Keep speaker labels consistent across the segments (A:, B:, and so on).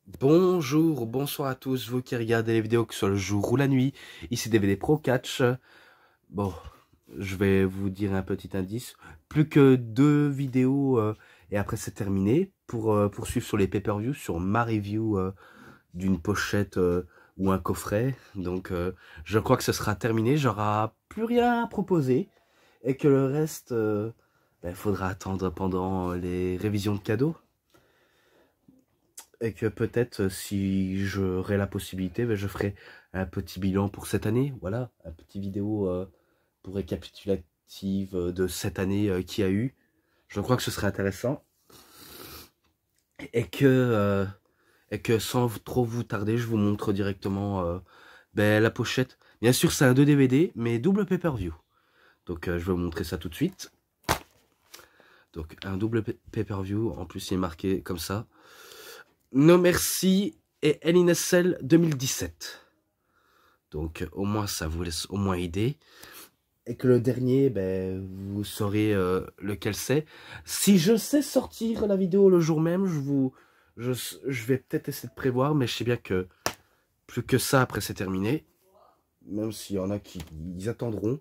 A: Bonjour, bonsoir à tous, vous qui regardez les vidéos que ce soit le jour ou la nuit. Ici DVD Pro Catch. Bon, je vais vous dire un petit indice. Plus que 2 vidéos et après c'est terminé. Pour poursuivre sur les pay-per-view, sur ma review d'une pochette ou un coffret. Donc je crois que ce sera terminé, j'aurai plus rien à proposer. Et que le reste, faudra attendre pendant les révisions de cadeaux. Et que peut-être si j'aurai la possibilité, je ferai un petit bilan pour cette année. Voilà, un petit vidéo pour récapitulative de cette année qu'il y a eu. Je crois que ce serait intéressant. Et que, euh, et que sans trop vous tarder, je vous montre directement la pochette. Bien sûr, c'est un 2 DVD, mais double pay-per-view. Donc je vais vous montrer ça tout de suite. Donc un double pay-per-view, en plus il est marqué comme ça. No Merci et Hell in a Cell 2017. Donc au moins ça vous laisse au moins idée. Et que le dernier, vous saurez lequel c'est. Si je sais sortir la vidéo le jour même, je vais peut-être essayer de prévoir, mais je sais bien que plus que ça après c'est terminé. Même s'il y en a qui ils attendront.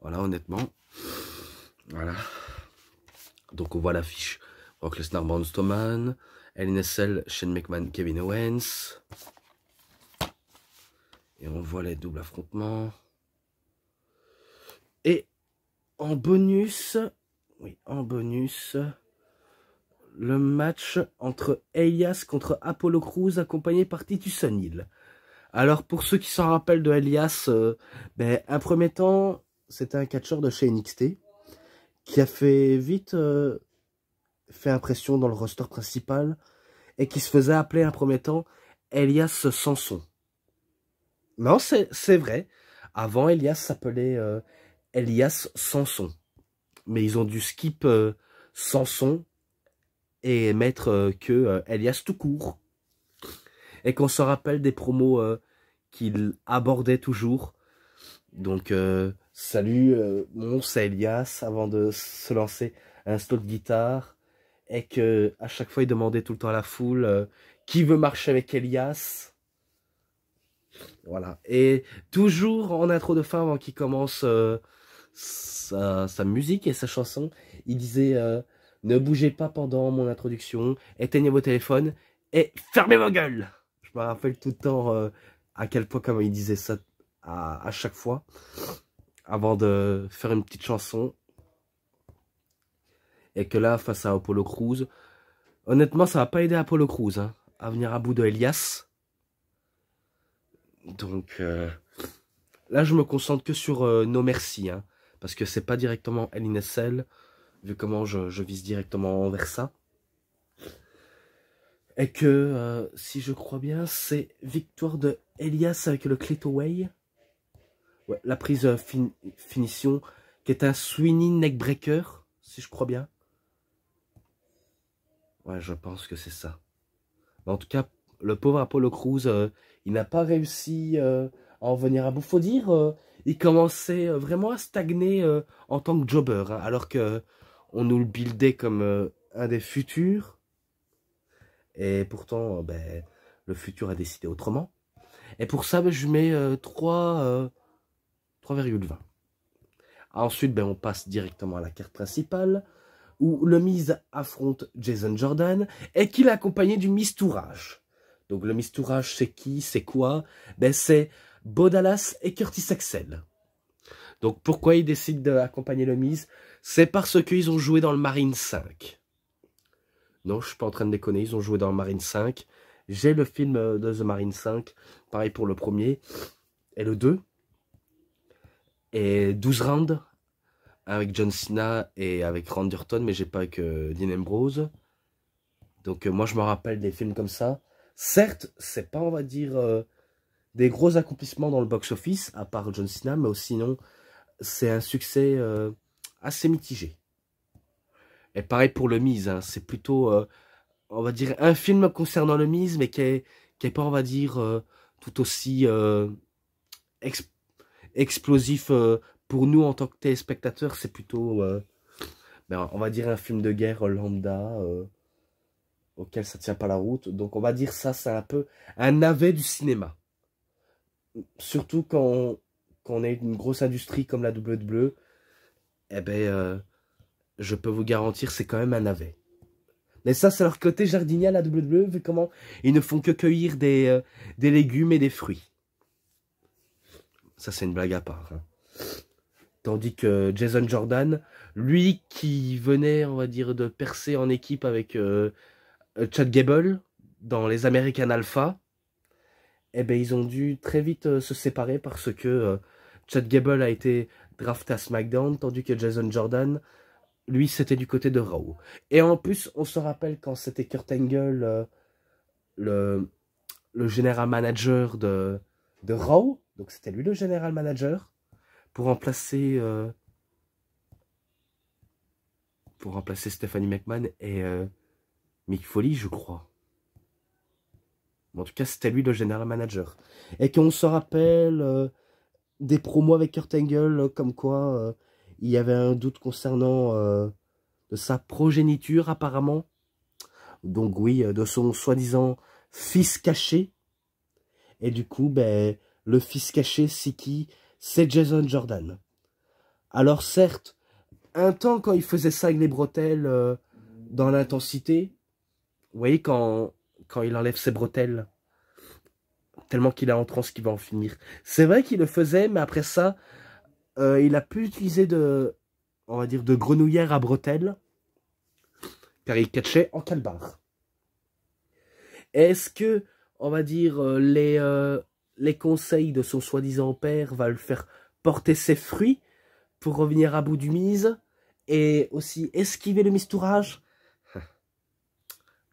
A: Voilà, honnêtement. Voilà. Donc on voit l'affiche. Brock Lesnar, Braun Strowman, LNSL, Shane McMahon, Kevin Owens. Et on voit les doubles affrontements. Et en bonus, oui, en bonus, le match entre Elias contre Apollo Crews accompagné par Titus O'Neil. Alors pour ceux qui s'en rappellent de Elias, un premier temps, c'était un catcheur de chez NXT qui a fait vite fait impression dans le roster principal et qui se faisait appeler un premier temps Elias Samson. Non, c'est vrai. Avant, Elias s'appelait Elias Samson. Mais ils ont dû skip Samson et mettre que Elias tout court. Et qu'on se rappelle des promos qu'il abordait toujours. Donc, salut, mon nom c'est Elias, avant de se lancer un solo de guitare. Et que à chaque fois, il demandait tout le temps à la foule qui veut marcher avec Elias. Voilà. Et toujours en intro de fin, avant qu'il commence sa musique et sa chanson, il disait ne bougez pas pendant mon introduction, éteignez vos téléphones et fermez vos gueules. Je me rappelle tout le temps à quel point comment il disait ça à chaque fois avant de faire une petite chanson. Et que là, face à Apollo Crews, honnêtement, ça va pas aider Apollo Crews à venir à bout de Elias. Donc là, je me concentre que sur No Merci, parce que c'est pas directement LNSL, vu comment je vise directement vers ça. Et que, si je crois bien, c'est victoire de Elias avec le Claytoway. Ouais, la prise finition, qui est un Swinging Neckbreaker, si je crois bien. Ouais, je pense que c'est ça. Mais en tout cas, le pauvre Apollo Crews, il n'a pas réussi à en venir à bout. Faut dire, il commençait vraiment à stagner en tant que jobber, alors que on nous le buildait comme un des futurs. Et pourtant, le futur a décidé autrement. Et pour ça, je mets 3,20. Ensuite, on passe directement à la carte principale, où le Miz affronte Jason Jordan, et qu'il est accompagné du Mistourage. Donc le Mistourage, c'est qui? C'est quoi? C'est Bo Dallas et Curtis Axel. Donc pourquoi ils décident d'accompagner le Miz? C'est parce qu'ils ont joué dans le Marine 5. Non, je suis pas en train de déconner, ils ont joué dans le Marine 5. J'ai le film de The Marine 5, pareil pour le premier et le 2. Et 12 rounds avec John Cena et avec Randy Orton, mais j'ai pas avec Dean Ambrose. Donc moi je me rappelle des films comme ça. Certes, c'est pas, on va dire, des gros accomplissements dans le box-office, à part John Cena, mais sinon, c'est un succès assez mitigé. Et pareil pour le Miz, c'est plutôt, on va dire, un film concernant le Miz, mais qui est pas, on va dire, tout aussi ex explosif pour nous en tant que téléspectateurs. C'est plutôt, on va dire, un film de guerre lambda. auquel ça tient pas la route. Donc on va dire ça, c'est un peu un navet du cinéma. Surtout quand on est une grosse industrie comme la WWE, eh ben, je peux vous garantir, c'est quand même un navet. Mais ça, c'est leur côté jardinier à la WWE, vu comment ils ne font que cueillir des légumes et des fruits. Ça, c'est une blague à part. Hein. Tandis que Jason Jordan, lui qui venait, on va dire, de percer en équipe avec Chad Gable dans les American Alpha, eh ben, ils ont dû très vite se séparer parce que Chad Gable a été drafté à SmackDown, tandis que Jason Jordan, lui, c'était du côté de Raw. Et en plus, on se rappelle quand c'était Kurt Angle, le général manager de Raw, donc c'était lui le général manager, pour remplacer Stephanie McMahon et Mick Foley, je crois. En tout cas, c'était lui le général manager. Et qu'on se rappelle des promos avec Kurt Angle, comme quoi il y avait un doute concernant de sa progéniture, apparemment. Donc oui, de son soi-disant fils caché. Et du coup, ben, le fils caché, c'est qui? C'est Jason Jordan. Alors certes, un temps quand il faisait ça avec les bretelles dans l'intensité, vous voyez quand il enlève ses bretelles, tellement qu'il est en transe qu'il va en finir. C'est vrai qu'il le faisait, mais après ça, il a pu utiliser on va dire, de grenouillère à bretelles, car il catchait en calbar. Est-ce que, on va dire, les conseils de son soi-disant père va le faire porter ses fruits pour revenir à bout du mise et aussi esquiver le mistourage?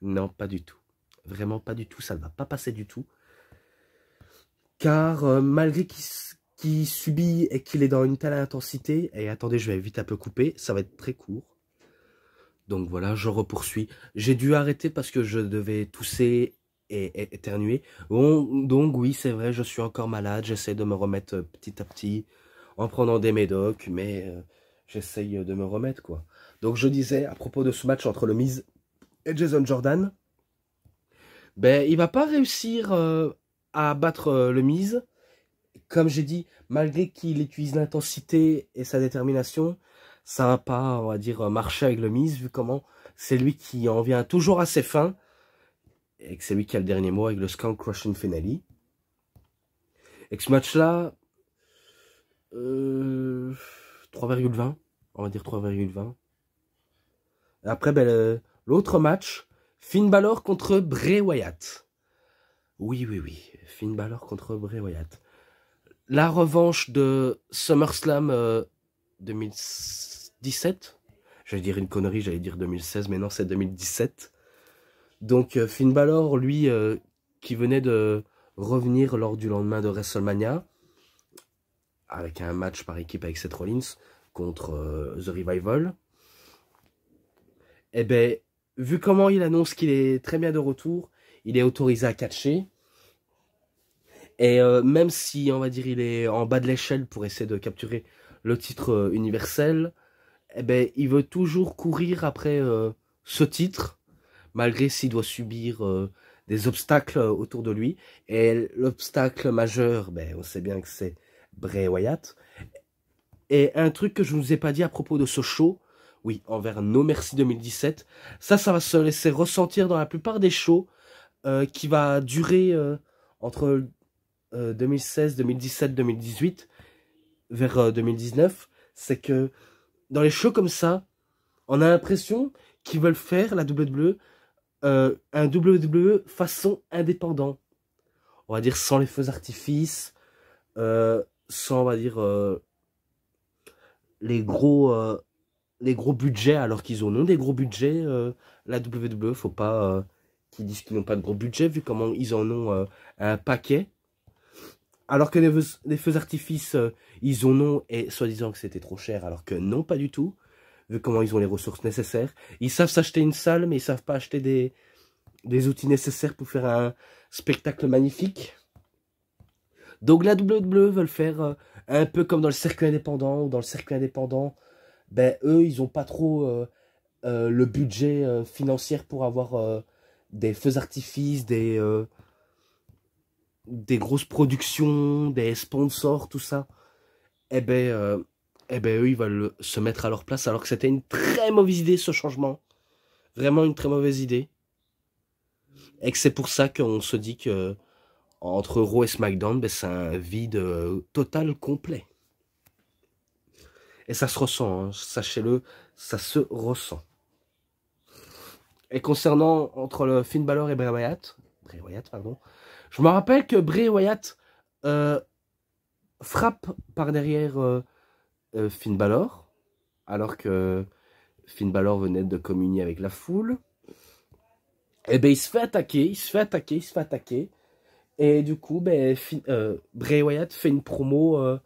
A: Non, pas du tout. Vraiment pas du tout, ça ne va pas passer du tout. Car malgré qu'il subit et qu'il est dans une telle intensité, et attendez, je vais vite un peu couper, ça va être très court. Donc voilà, je repoursuis. J'ai dû arrêter parce que je devais tousser et éternuer. Donc oui, c'est vrai, je suis encore malade, j'essaie de me remettre petit à petit en prenant des médocs, mais j'essaye de me remettre, quoi. Donc je disais, à propos de ce match entre le Miz et Jason Jordan, ben, il va pas réussir à battre le Miz. Comme j'ai dit, malgré qu'il utilise l'intensité et sa détermination, ça va pas, on va dire, marcher avec le Miz, vu comment c'est lui qui en vient toujours à ses fins, et que c'est lui qui a le dernier mot avec le Skull Crushing Finale. Et que ce match-là, 3,20, on va dire 3,20. Après, ben, l'autre match, Finn Balor contre Bray Wyatt. Oui, Finn Balor contre Bray Wyatt. La revanche de SummerSlam 2017. J'allais dire une connerie, j'allais dire 2016, mais non, c'est 2017. Donc Finn Balor, lui, qui venait de revenir lors du lendemain de WrestleMania, avec un match par équipe avec Seth Rollins contre The Revival. Eh ben, vu comment il annonce qu'il est très bien de retour, il est autorisé à catcher. Et même si, on va dire, il est en bas de l'échelle pour essayer de capturer le titre universel, eh ben, il veut toujours courir après ce titre, malgré s'il doit subir des obstacles autour de lui. Et l'obstacle majeur, ben, on sait bien que c'est Bray Wyatt. Et un truc que je ne vous ai pas dit à propos de ce show, oui, envers No Mercy 2017, ça va se laisser ressentir dans la plupart des shows qui va durer entre 2016, 2017, 2018, vers 2019, c'est que dans les shows comme ça, on a l'impression qu'ils veulent faire la WWE un WWE façon indépendant. On va dire sans les feux d'artifice, sans, on va dire, les gros budgets, alors qu'ils en ont des gros budgets, la WWE, faut pas qu'ils disent qu'ils n'ont pas de gros budget, vu comment ils en ont un paquet. Alors que les feux d'artifice, ils en ont, et soi-disant que c'était trop cher, alors que non, pas du tout, vu comment ils ont les ressources nécessaires. Ils savent s'acheter une salle, mais ils savent pas acheter des outils nécessaires pour faire un spectacle magnifique. Donc la WWE veulent faire un peu comme dans le cercle indépendant, ou dans le cercle indépendant, ben eux, ils ont pas trop le budget financier pour avoir des feux d'artifice, des grosses productions, des sponsors, tout ça, eux, ils veulent se mettre à leur place, alors que c'était une très mauvaise idée, ce changement. Vraiment une très mauvaise idée. Et que c'est pour ça qu'on se dit que entre Raw et SmackDown, c'est un vide total, complet. Et ça se ressent, hein, sachez-le, ça se ressent. Et concernant entre le Finn Balor et Bray Wyatt, pardon, je me rappelle que Bray Wyatt frappe par derrière Finn Balor, alors que Finn Balor venait de communier avec la foule. Et ben il se fait attaquer. Et du coup, Bray Wyatt fait une promo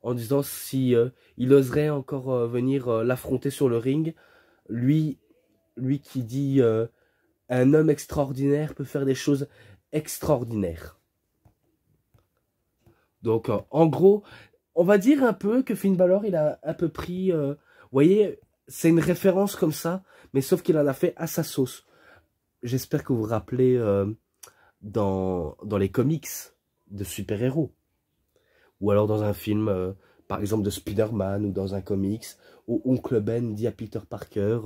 A: en disant si il oserait encore venir l'affronter sur le ring. Lui qui dit un homme extraordinaire peut faire des choses extraordinaires. Donc, en gros, on va dire un peu que Finn Balor, il a un peu pris... vous voyez, c'est une référence comme ça, mais sauf qu'il en a fait à sa sauce. J'espère que vous vous rappelez dans les comics de super-héros. Ou alors dans un film, par exemple de Spider-Man, ou dans un comics, où Oncle Ben dit à Peter Parker,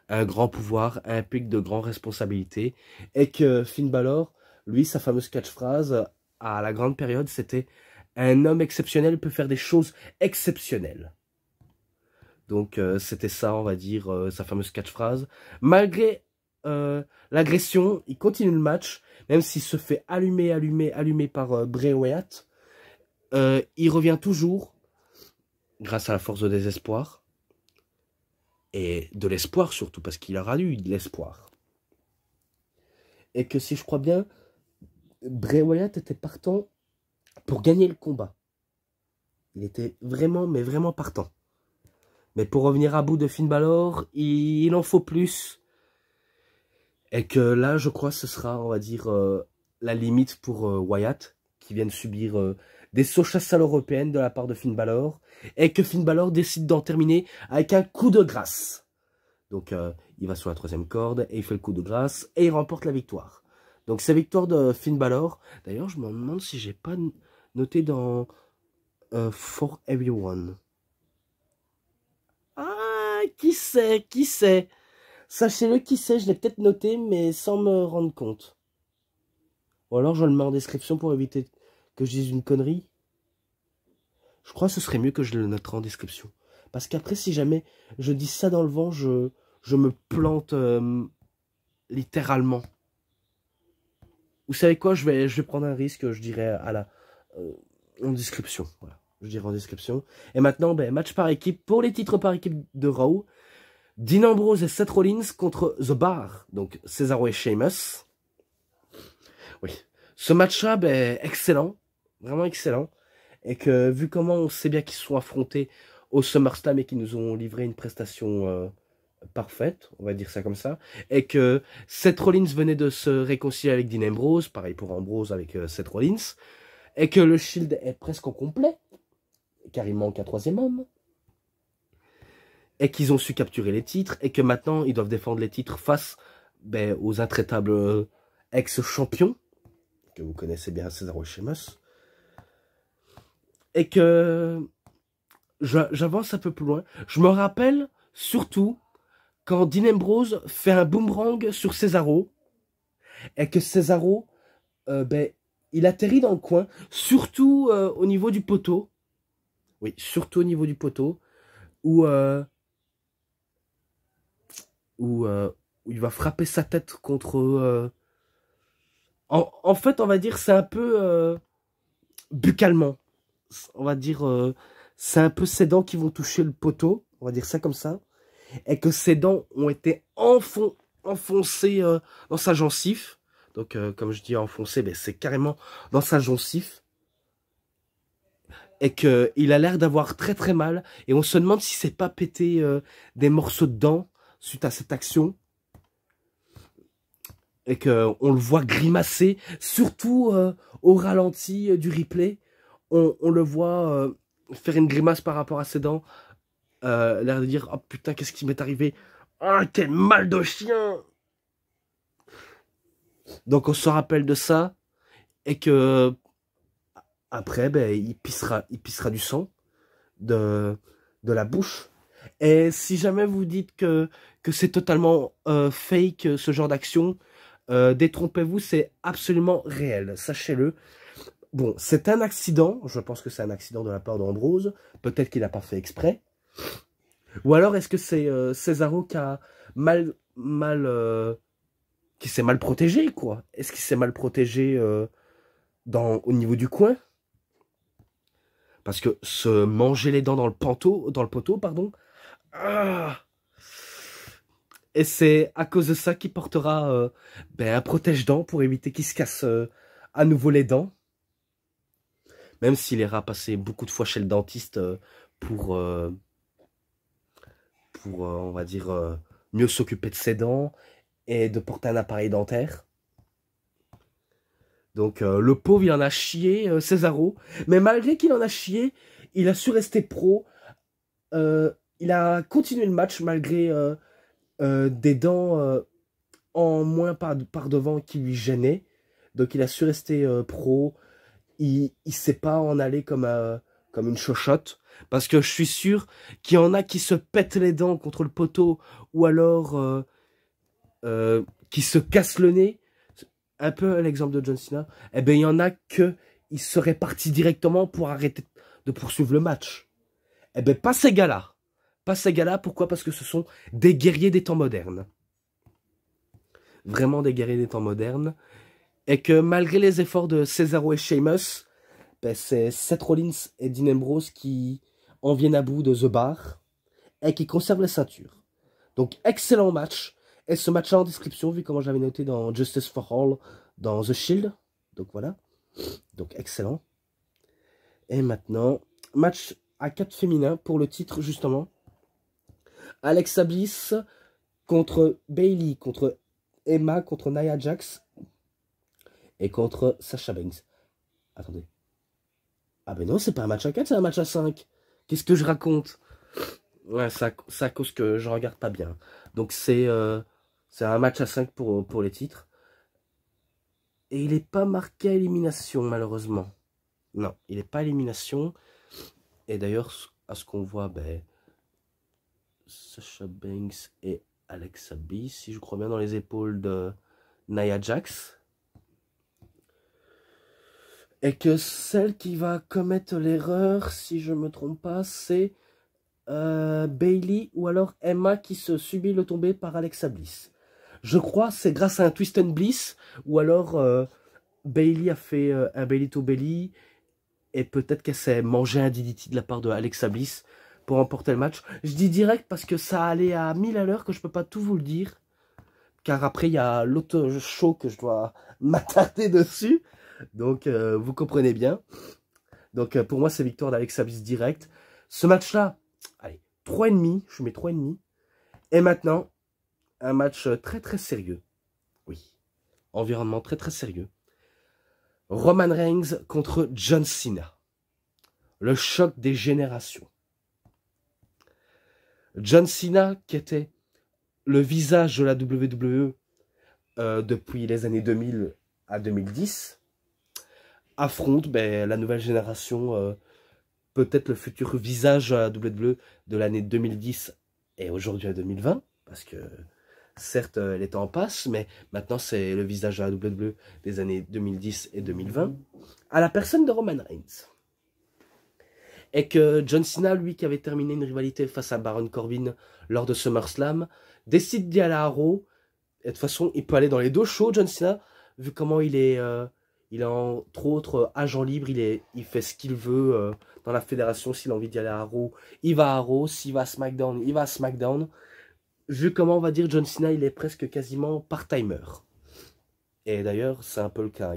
A: un grand pouvoir implique de grandes responsabilités, et que Finn Balor, lui, sa fameuse catchphrase, à la grande période, c'était « Un homme exceptionnel peut faire des choses exceptionnelles ». Donc c'était ça, on va dire, sa fameuse catchphrase. Malgré l'agression, il continue le match, même s'il se fait allumer par Bray Wyatt. Il revient toujours, grâce à la force de désespoir, et de l'espoir surtout, parce qu'il aura eu de l'espoir. Et que si je crois bien, Bray Wyatt était partant pour gagner le combat. Il était vraiment, mais vraiment partant. Mais pour revenir à bout de Finn Balor, il en faut plus. Et que là, je crois, ce sera, on va dire, la limite pour Wyatt, qui vient de subir des sauts chasseurs européennes de la part de Finn Balor, et que Finn Balor décide d'en terminer avec un coup de grâce. Donc, il va sur la 3e corde, et il fait le coup de grâce, et il remporte la victoire. Donc, c'est victoire de Finn Balor. D'ailleurs, je me demande si j'ai pas noté dans For Everyone. Ah, qui sait? Sachez-le, qui sait, je l'ai peut-être noté, mais sans me rendre compte. Ou alors, je le mets en description pour éviter que je dise une connerie. Je crois que ce serait mieux que je le noterai en description. Parce qu'après, si jamais je dis ça dans le vent, je me plante littéralement. Vous savez quoi, je vais prendre un risque, je dirais en description. Voilà, je dirais en description. Et maintenant, match par équipe pour les titres par équipe de Raw. Dean Ambrose et Seth Rollins contre The Bar, donc Cesaro et Sheamus. Oui, ce match-là, excellent, vraiment excellent. Et que vu comment on sait bien qu'ils se sont affrontés au SummerSlam et qu'ils nous ont livré une prestation parfaite, on va dire ça comme ça, et que Seth Rollins venait de se réconcilier avec Dean Ambrose, pareil pour Ambrose avec Seth Rollins, et que le Shield est presque au complet, car il manque un 3e homme, et qu'ils ont su capturer les titres, et que maintenant ils doivent défendre les titres face aux intraitables ex-champions, que vous connaissez bien, Cesaro et Sheamus, et que j'avance un peu plus loin. Je me rappelle surtout quand Dean Ambrose fait un boomerang sur Cesaro, et que Cesaro, il atterrit dans le coin, surtout au niveau du poteau. Oui, surtout au niveau du poteau, où il va frapper sa tête contre... En fait, on va dire, c'est un peu buccalement. On va dire, c'est un peu ses dents qui vont toucher le poteau, on va dire ça comme ça, et que ses dents ont été enfoncées dans sa gencive. Donc, comme je dis enfoncé, c'est carrément dans sa gencive. Et qu'il a l'air d'avoir très très mal. Et on se demande si c'est pas pété des morceaux de dents suite à cette action. Et qu'on le voit grimacer, surtout au ralenti du replay. On le voit faire une grimace par rapport à ses dents. L'air de dire, oh putain, qu'est-ce qui m'est arrivé? Ah, quel mal de chien! Donc on se rappelle de ça et que après, ben, il pissera du sang de, de la bouche. Et si jamais vous dites que c'est totalement fake ce genre d'action, détrompez-vous, c'est absolument réel, sachez-le. Bon, c'est un accident, je pense que c'est un accident de la part d'Ambrose, peut-être qu'il n'a pas fait exprès. Ou alors est-ce que c'est Cesaro qui a qui s'est mal protégé, quoi? Est-ce qu'il s'est mal protégé au niveau du coin? Parce que se manger les dents dans le poteau, pardon. Ah, et c'est à cause de ça qu'il portera ben, un protège-dents pour éviter qu'il se casse à nouveau les dents. Même s'il ira passer beaucoup de fois chez le dentiste pour, euh, on va dire, mieux s'occuper de ses dents et de porter un appareil dentaire. Donc le pauvre, il en a chié, Cesaro. Mais malgré qu'il en a chié, il a su rester pro. Il a continué le match malgré des dents en moins par devant qui lui gênaient. Donc il a su rester pro. Il sait pas en aller comme une chochotte. Parce que je suis sûr qu'il y en a qui se pètent les dents contre le poteau ou alors qui se cassent le nez. Un peu l'exemple de John Cena. Eh bien, il y en a qui seraient partis directement pour arrêter de poursuivre le match. Eh bien, pas ces gars-là. Pas ces gars-là, pourquoi? Parce que ce sont des guerriers des temps modernes. Vraiment des guerriers des temps modernes. Et que malgré les efforts de Cesaro et Sheamus, ben c'est Seth Rollins et Dean Ambrose qui en viennent à bout de The Bar et qui conservent la ceinture. Donc excellent match. Et ce match-là en description, vu comment j'avais noté dans Justice for All, dans The Shield. Donc voilà. Donc excellent. Et maintenant, match à 4 féminins pour le titre justement. Alexa Bliss contre Bayley, contre Emma, contre Nia Jax et contre Sasha Banks. Attendez. Ah ben non, c'est pas un match à 4, c'est un match à 5. Qu'est-ce que je raconte? Ouais, c'est à cause que je regarde pas bien. Donc c'est un match à 5 pour les titres. Et il n'est pas marqué à élimination, malheureusement. Non, il n'est pas à élimination. Et d'ailleurs, à ce qu'on voit, ben, Sasha Banks et Alexa Bliss, si je crois bien, dans les épaules de Nia Jax. Et que celle qui va commettre l'erreur, si je me trompe pas, c'est Bayley ou alors Emma qui se subit le tombé par Alexa Bliss. Je crois c'est grâce à un Twist and Bliss ou alors Bayley a fait un Bayley to Bayley et peut-être qu'elle s'est mangé un DDT de la part de Alexa Bliss pour remporter le match. Je dis direct parce que ça allait à 1000 à l'heure que je peux pas tout vous le dire. Car après il y a l'autre show que je dois m'attarder dessus. Donc vous comprenez bien. Donc pour moi c'est victoire d'Alexa Bliss direct. Ce match-là, allez, 3,5, je mets 3,5. Et maintenant, un match très très sérieux. Oui, environnement très très sérieux. Roman Reigns contre John Cena. Le choc des générations. John Cena, qui était le visage de la WWE depuis les années 2000 à 2010, affronte ben, la nouvelle génération, peut-être le futur visage de la WWE de l'année 2010 et aujourd'hui à 2020, parce que certes elle est en passe, mais maintenant c'est le visage de la WWE des années 2010 et 2020, à la personne de Roman Reigns. Et que John Cena, lui qui avait terminé une rivalité face à Baron Corbin lors de SummerSlam, décide d'y aller à Raw. Et de toute façon, il peut aller dans les deux shows, John Cena, vu comment il est entre autres agent libre, il fait ce qu'il veut dans la fédération. S'il a envie d'y aller à Raw, il va à Raw. S'il va à SmackDown, il va à SmackDown. Vu comment on va dire John Cena, il est presque quasiment part-timer. Et d'ailleurs, c'est un peu le cas.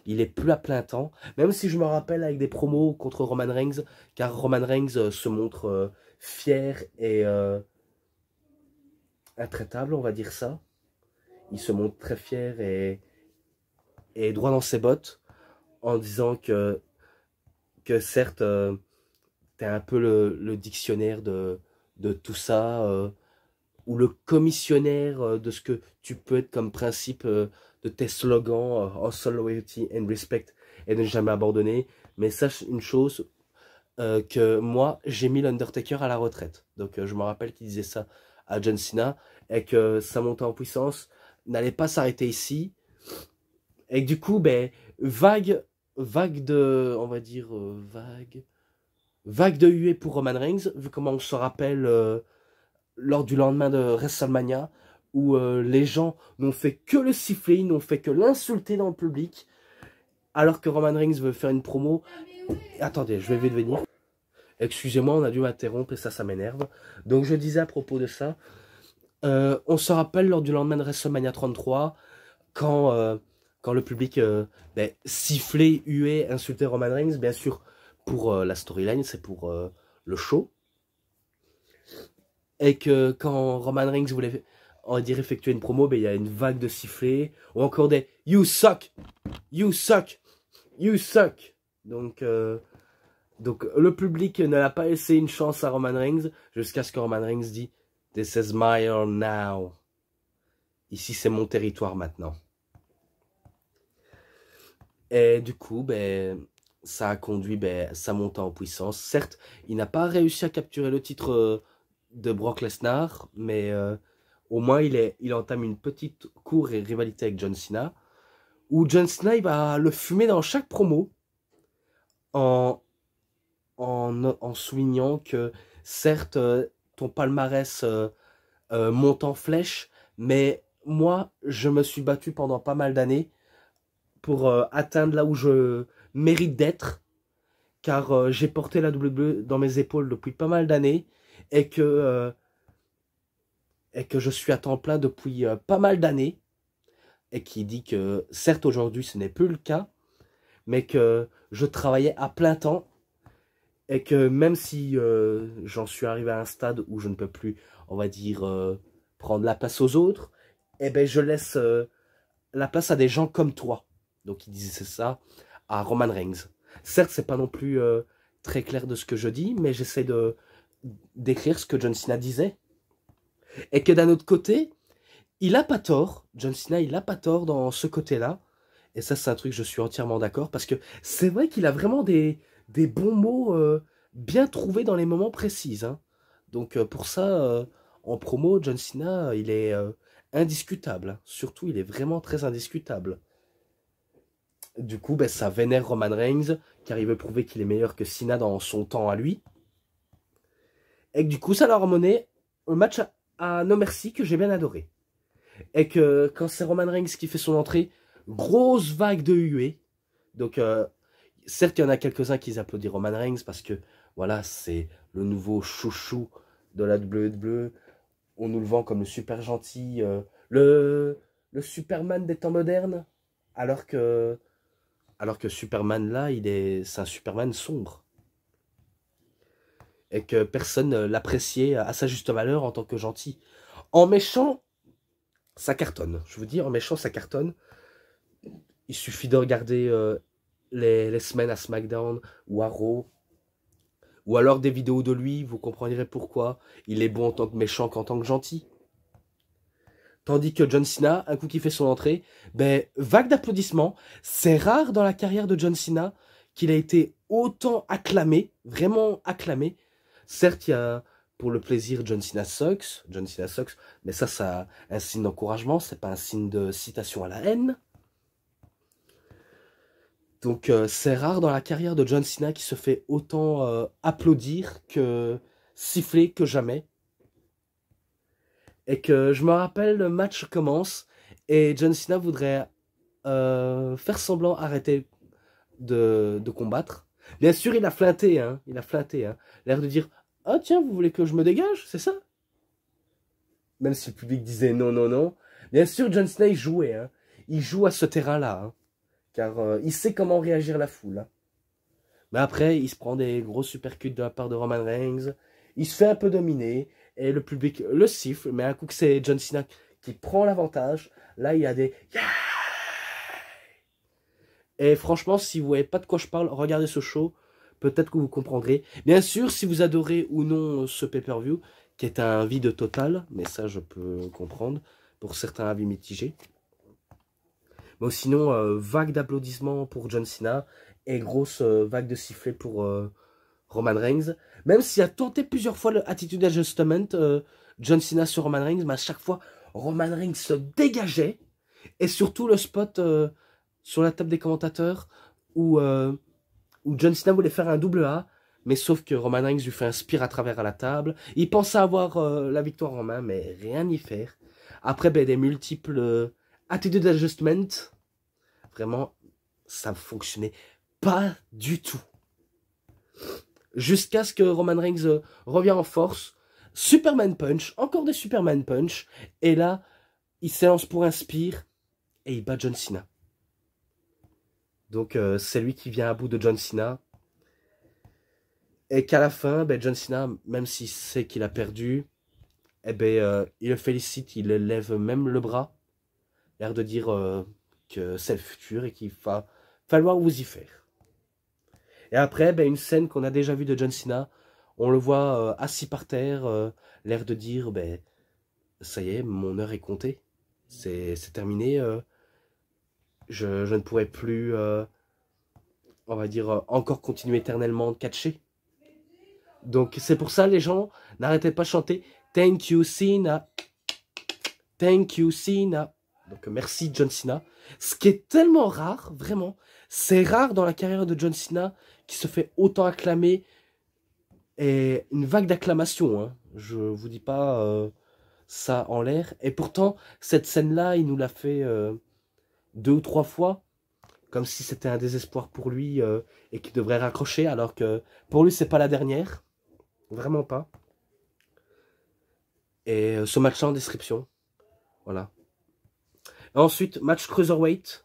A: Il est plus à plein temps. Même si je me rappelle avec des promos contre Roman Reigns, car Roman Reigns se montre fier et intraitable, on va dire ça. Il se montre très fier et droit dans ses bottes en disant que certes, t'es un peu le dictionnaire de tout ça, ou le commissionnaire de ce que tu peux être comme principe de tes slogans, hustle, loyalty and respect, et ne jamais abandonner. Mais sache une chose, que moi, j'ai mis l'Undertaker à la retraite. Donc je me rappelle qu'il disait ça à John Cena, et que sa montée en puissance n'allait pas s'arrêter ici. Et que du coup, ben, vague de, on va dire, vague de huée pour Roman Reigns, vu comment on se rappelle lors du lendemain de WrestleMania, où les gens n'ont fait que le siffler, ils n'ont fait que l'insulter dans le public, alors que Roman Reigns veut faire une promo. Attendez, je vais vite venir. Excusez-moi, on a dû m'interrompre et ça m'énerve. Donc je disais à propos de ça, on se rappelle lors du lendemain de WrestleMania 33, quand le public ben, sifflait, huait, insultait Roman Reigns, bien sûr, pour la storyline, c'est pour le show. Et que quand Roman Reigns voulait, on va dire, effectuer une promo, ben, il y a une vague de sifflets, ou encore des « You suck! You suck! You suck !» Donc le public ne l'a pas laissé une chance à Roman Reigns, jusqu'à ce que Roman Reigns dit « This is my own now. » Ici, c'est mon territoire maintenant. Et du coup, ben, ça a conduit ben, sa montée en puissance. Certes, il n'a pas réussi à capturer le titre de Brock Lesnar, mais au moins il entame une petite cour et rivalité avec John Cena, où John Cena il va le fumer dans chaque promo, en soulignant que certes ton palmarès monte en flèche, mais moi je me suis battu pendant pas mal d'années pour atteindre là où je mérite d'être, car j'ai porté la WWE dans mes épaules depuis pas mal d'années, et que je suis à temps plein depuis pas mal d'années, et qui dit que certes aujourd'hui ce n'est plus le cas, mais que je travaillais à plein temps, et que même si j'en suis arrivé à un stade où je ne peux plus, on va dire, prendre la place aux autres, eh ben je laisse la place à des gens comme toi. Donc il disait ça à Roman Reigns. Certes, c'est pas non plus très clair de ce que je dis, mais j'essaie d'écrire ce que John Cena disait. Et que d'un autre côté, il a pas tort, John Cena, il a pas tort dans ce côté-là. Et ça, c'est un truc, je suis entièrement d'accord, parce que c'est vrai qu'il a vraiment des bons mots bien trouvés dans les moments précis. Hein. Donc pour ça, en promo, John Cena, il est indiscutable. Hein. Surtout, il est vraiment très indiscutable. Du coup, ben, ça vénère Roman Reigns, car il veut prouver qu'il est meilleur que Cena dans son temps à lui. Et que du coup, ça leur a mené un match à No Mercy que j'ai bien adoré. Et que quand c'est Roman Reigns qui fait son entrée, grosse vague de huées. Donc, certes, il y en a quelques-uns qui applaudissent Roman Reigns parce que, voilà, c'est le nouveau chouchou de la WWE. On nous le vend comme le super gentil, le Superman des temps modernes. Alors que Superman, là, c'est un Superman sombre. Et que personne l'appréciait à sa juste valeur en tant que gentil. En méchant, ça cartonne. Je vous dis, en méchant, ça cartonne. Il suffit de regarder les semaines à SmackDown ou à Raw, ou alors des vidéos de lui, vous comprendrez pourquoi il est bon en tant que méchant qu'en tant que gentil. Tandis que John Cena, un coup qu'il fait son entrée, ben, vague d'applaudissements. C'est rare dans la carrière de John Cena qu'il a été autant acclamé, vraiment acclamé. Certes, il y a pour le plaisir John Cena sucks, mais ça, c'est un signe d'encouragement, c'est pas un signe de citation à la haine. Donc c'est rare dans la carrière de John Cena qui se fait autant applaudir que siffler que jamais. Et que je me rappelle, le match commence et John Cena voudrait faire semblant arrêter de combattre. Bien sûr, il a flinté, hein. Il a flinté, hein. L'air de dire « Ah tiens, vous voulez que je me dégage, c'est ça ?» Même si le public disait non, non, non. Bien sûr, John Cena, il jouait, hein. Il joue à ce terrain-là, hein. Car il sait comment réagir la foule. Hein. Mais après, il se prend des gros supercuts de la part de Roman Reigns. Il se fait un peu dominer. Et le public le siffle. Mais un coup que c'est John Cena qui prend l'avantage, là, il y a des... Et franchement, si vous voyez pas de quoi je parle, regardez ce show. Peut-être que vous comprendrez. Bien sûr, si vous adorez ou non ce pay-per-view, qui est un vide total, mais ça je peux comprendre, pour certains avis mitigés. Mais sinon, vague d'applaudissements pour John Cena, et grosse vague de sifflets pour Roman Reigns. Même s'il a tenté plusieurs fois le Attitude Adjustment, John Cena sur Roman Reigns, mais à chaque fois, Roman Reigns se dégageait. Et surtout le spot sur la table des commentateurs où John Cena voulait faire un double A, mais sauf que Roman Reigns lui fait un spear à travers la table. Il pensait avoir la victoire en main, mais rien n'y faire. Après, ben, des multiples Attitude Adjustment, vraiment, ça fonctionnait pas du tout. Jusqu'à ce que Roman Reigns revienne en force. Superman Punch, encore des Superman Punch. Et là, il s'élance pour un spear et il bat John Cena. Donc c'est lui qui vient à bout de John Cena. Et qu'à la fin, ben, John Cena, même s'il sait qu'il a perdu, eh ben, il le félicite, il lève même le bras. L'air de dire que c'est le futur et qu'il va falloir vous y faire. Et après, ben, une scène qu'on a déjà vue de John Cena, on le voit assis par terre, l'air de dire, ben, ça y est, mon heure est comptée. C'est terminé. Je ne pourrai plus, on va dire, encore continuer éternellement de catcher. Donc c'est pour ça les gens n'arrêtaient pas de chanter Thank you Cena, Thank you Cena. Donc merci John Cena. Ce qui est tellement rare, vraiment. C'est rare dans la carrière de John Cena qui se fait autant acclamer. Et une vague d'acclamation, hein. Je vous dis pas ça en l'air. Et pourtant, cette scène-là, il nous l'a fait 2 ou 3 fois. Comme si c'était un désespoir pour lui et qu'il devrait raccrocher. Alors que pour lui, c'est pas la dernière. Vraiment pas. Et ce match-là en description. Voilà. Et ensuite, match Cruiserweight.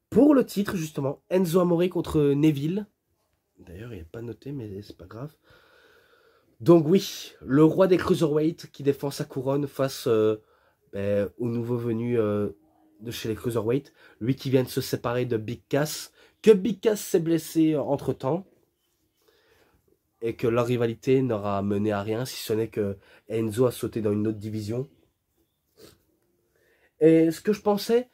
A: Pour le titre, justement. Enzo Amore contre Neville. D'ailleurs, il n'est pas noté, mais c'est pas grave. Donc oui, le roi des Cruiserweight qui défend sa couronne face ben, au nouveau venu de chez les Cruiserweight. Lui qui vient de se séparer de Big Cass. Que Big Cass s'est blessé entre-temps. Et que leur rivalité n'aura mené à rien, si ce n'est que Enzo a sauté dans une autre division. Et ce que je pensais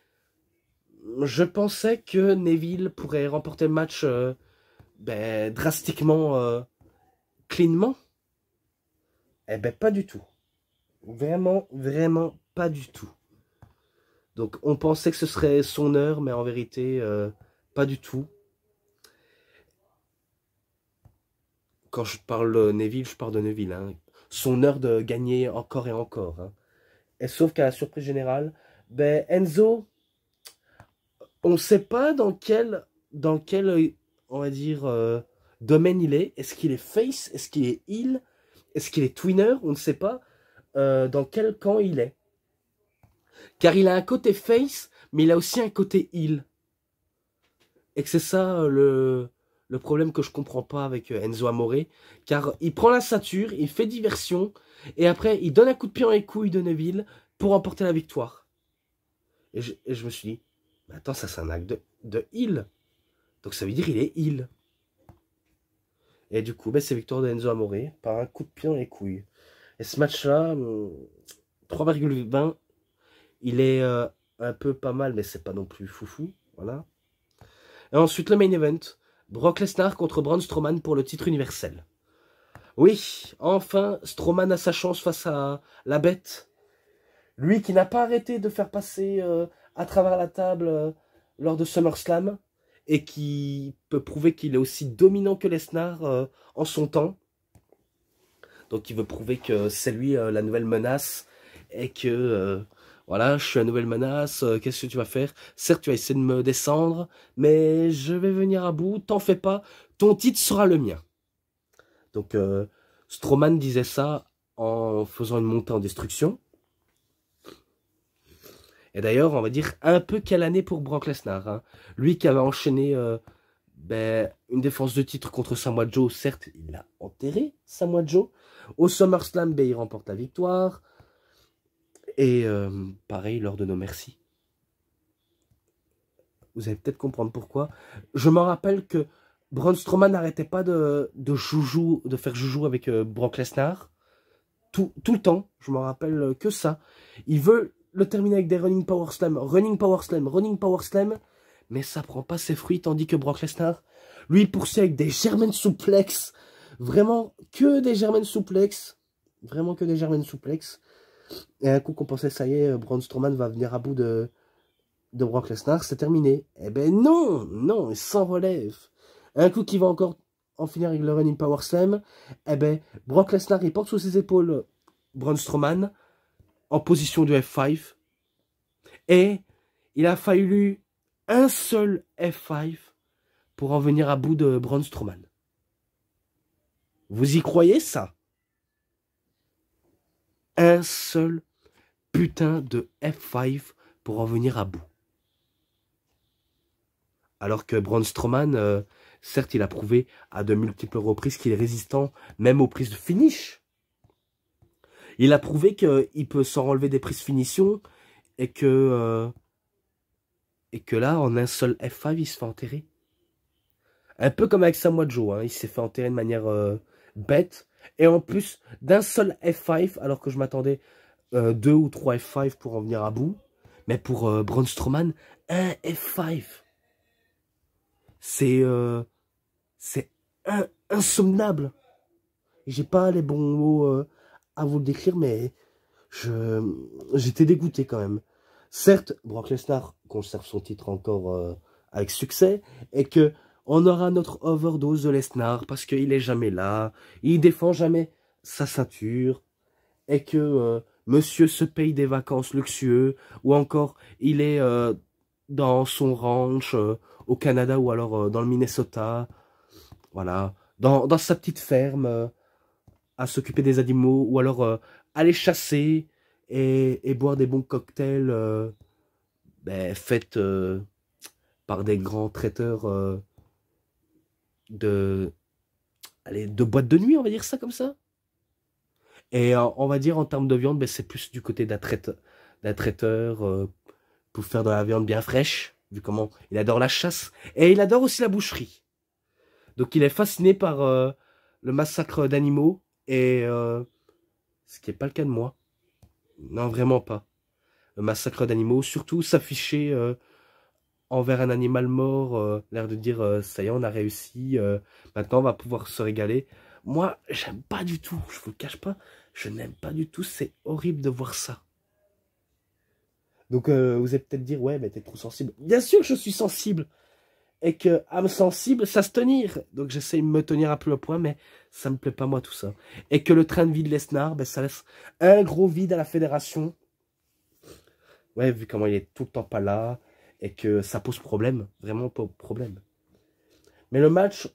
A: que Neville pourrait remporter le match ben, drastiquement, cleanement. Eh ben pas du tout. Vraiment, vraiment pas du tout. Donc on pensait que ce serait son heure, mais en vérité, pas du tout. Quand je parle de Neville, je parle de Neville. Hein. Son heure de gagner encore et encore. Hein. Et sauf qu'à la surprise générale, ben Enzo, on ne sait pas dans quel on va dire, domaine il est. Est-ce qu'il est face? Est-ce qu'il est heel? Est-ce qu'il est twinner? On ne sait pas dans quel camp il est. Car il a un côté face, mais il a aussi un côté heel. Et que c'est ça le problème que je comprends pas avec Enzo Amore. Car il prend la ceinture, il fait diversion, et après il donne un coup de pied dans les couilles de Neville pour remporter la victoire. Et je me suis dit, mais attends, ça c'est un acte de heel. Donc ça veut dire il est heel. Et du coup, ben, c'est victoire de Enzo Amore par un coup de pied dans les couilles. Et ce match-là, 3,20, il est un peu pas mal, mais c'est pas non plus foufou. Voilà. Et ensuite, le main event. Brock Lesnar contre Braun Strowman pour le titre universel. Oui, enfin, Strowman a sa chance face à la bête. Lui qui n'a pas arrêté de faire passer à travers la table lors de SummerSlam. Et qui peut prouver qu'il est aussi dominant que Lesnar en son temps. Donc il veut prouver que c'est lui la nouvelle menace. Et que, voilà, je suis la nouvelle menace, qu'est-ce que tu vas faire? Certes, tu vas essayer de me descendre, mais je vais venir à bout, t'en fais pas, ton titre sera le mien. Donc Strowman disait ça en faisant une montée en destruction. Et d'ailleurs, on va dire un peu quelle année pour Brock Lesnar. Hein. Lui qui avait enchaîné ben, une défense de titre contre Samoa Joe. Certes, il a enterré Samoa Joe. Au SummerSlam, ben, il remporte la victoire. Et pareil, lors de No Mercy. Vous allez peut-être comprendre pourquoi. Je me rappelle que Braun Strowman n'arrêtait pas de faire joujou avec Brock Lesnar. tout le temps. Je me rappelle que ça. Il veut le terminer avec des running power slam, running power slam, running power slam. Mais ça prend pas ses fruits, tandis que Brock Lesnar, lui, poursuit avec des German suplex. Vraiment que des German suplex. Vraiment que des German suplex. Et un coup qu'on pensait, ça y est, Braun Strowman va venir à bout de Brock Lesnar, c'est terminé. Eh ben non, non, il s'en relève. Un coup qui va encore en finir avec le running power slam, eh ben Brock Lesnar, il porte sous ses épaules Braun Strowman en position de F5. Et il a fallu un seul F5 pour en venir à bout de Braun Strowman. Vous y croyez ça? Un seul putain de F5 pour en venir à bout. Alors que Braun Strowman, certes, il a prouvé à de multiples reprises qu'il est résistant, même aux prises de finish. Il a prouvé qu'il peut s'en relever des prises finition et que là, en un seul F5, il se fait enterrer. Un peu comme avec Samoa Joe, hein, il s'est fait enterrer de manière bête. Et en plus d'un seul F5, alors que je m'attendais 2 ou 3 F5 pour en venir à bout. Mais pour Braun Strowman, un F5. C'est insomnable. J'ai pas les bons mots à vous le décrire, mais j'étais dégoûté quand même. Certes, Brock Lesnar conserve son titre encore avec succès, et que on aura notre overdose de Lesnar parce qu'il est jamais là, il défend jamais sa ceinture, et que monsieur se paye des vacances luxueux, ou encore il est dans son ranch au Canada ou alors dans le Minnesota, voilà, dans sa petite ferme à s'occuper des animaux, ou alors aller chasser et boire des bons cocktails faits par des grands traiteurs de boîtes de nuit, on va dire ça comme ça. Et on va dire en termes de viande, c'est plus du côté d'un traiteur pour faire de la viande bien fraîche, vu comment il adore la chasse. Et il adore aussi la boucherie. Donc il est fasciné par le massacre d'animaux, et ce qui n'est pas le cas de moi. Non, vraiment pas. Le massacre d'animaux, surtout s'afficher envers un animal mort, l'air de dire ça y est, on a réussi, maintenant on va pouvoir se régaler. Moi, j'aime pas du tout, je vous le cache pas, je n'aime pas du tout, c'est horrible de voir ça. Donc vous allez peut-être dire, ouais, mais t'es trop sensible. Bien sûr que je suis sensible, et que âme sensible, ça se tenir. Donc j'essaie de me tenir un peu au point, mais ça me plaît pas moi tout ça. Et que le train de vie de Lesnar, ça laisse un gros vide à la fédération. Ouais, vu comment il est tout le temps pas là, et que ça pose problème, vraiment pas problème. Mais le match,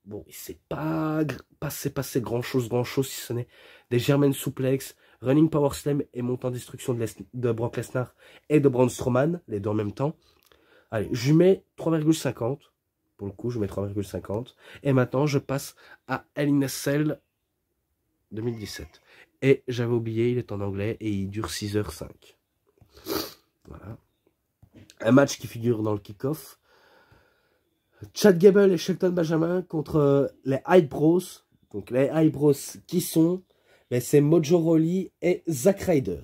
A: bon, il s'est pas passé grand-chose, si ce n'est des German suplex, running power slam et montant destruction de Brock Lesnar et de Braun Strowman, les deux en même temps. Allez, je mets 3,50. Pour le coup, je mets 3,50. Et maintenant, je passe à Hell in a Cell 2017. Et j'avais oublié, il est en anglais et il dure 6h05. Voilà. Un match qui figure dans le kick-off. Chad Gable et Shelton Benjamin contre les Hype Bros. Donc les Hype Bros qui sont, c'est Mojo Rawley et Zack Ryder.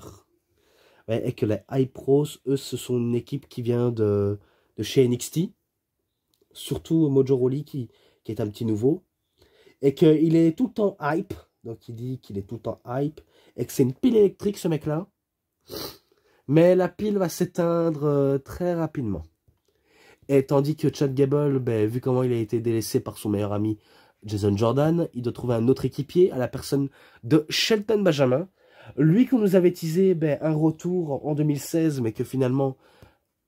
A: Ouais, et que les Hype Bros, eux, ce sont une équipe qui vient de chez NXT. Surtout Mojo Rawley qui est un petit nouveau. Et qu'il est tout le temps hype. Donc il dit qu'il est tout le temps hype. Et que c'est une pile électrique ce mec-là. Mais la pile va s'éteindre très rapidement. Et tandis que Chad Gable, vu comment il a été délaissé par son meilleur ami Jason Jordan, il doit trouver un autre équipier à la personne de Shelton Benjamin. Lui qu'on nous avait teasé un retour en 2016, mais que finalement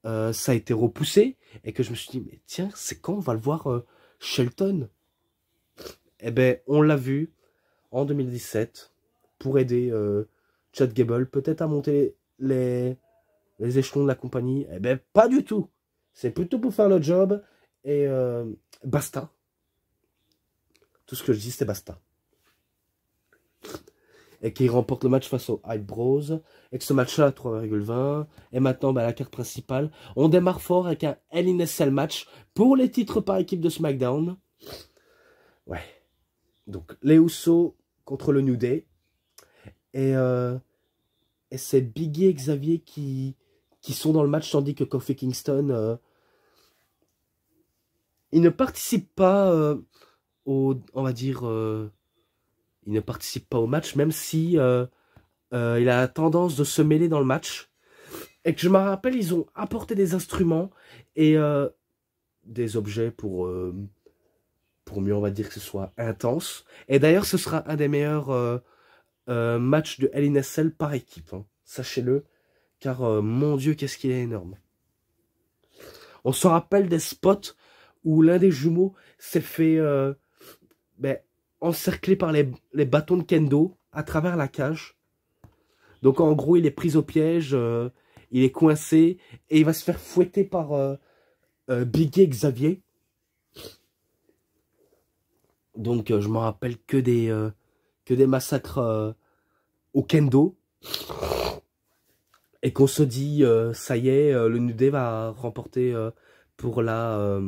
A: ça a été repoussé. Et que je me suis dit, mais tiens, c'est quand on va le voir Shelton? Eh ben, on l'a vu en 2017 pour aider Chad Gable peut-être à monter les échelons de la compagnie. Eh ben, pas du tout. C'est plutôt pour faire le job et basta. Tout ce que je dis, c'est basta. Et qu'il remporte le match face aux Hype Bros. Et que ce match-là, 3,20. Et maintenant, la carte principale. On démarre fort avec un Hell in a Cell match pour les titres par équipe de SmackDown. Ouais. Donc, les Usos contre le New Day. Et, euh, et c'est Biggie et Xavier qui sont dans le match, tandis que Kofi Kingston, il ne participe pas on va dire, il ne participe pas au match, même si il a la tendance de se mêler dans le match. Et que je me rappelle, ils ont apporté des instruments et des objets pour mieux, on va dire, que ce soit intense. Et d'ailleurs, ce sera un des meilleurs matchs de Hell in a Cell par équipe. Hein. Sachez-le, car mon Dieu, qu'est-ce qu'il est énorme. On se rappelle des spots où l'un des jumeaux s'est fait encerclé par les bâtons de kendo à travers la cage. Donc en gros, il est pris au piège, il est coincé et il va se faire fouetter par Biggie et Xavier. Donc je me rappelle que des massacres au kendo. Et qu'on se dit, ça y est, le New Day va remporter pour la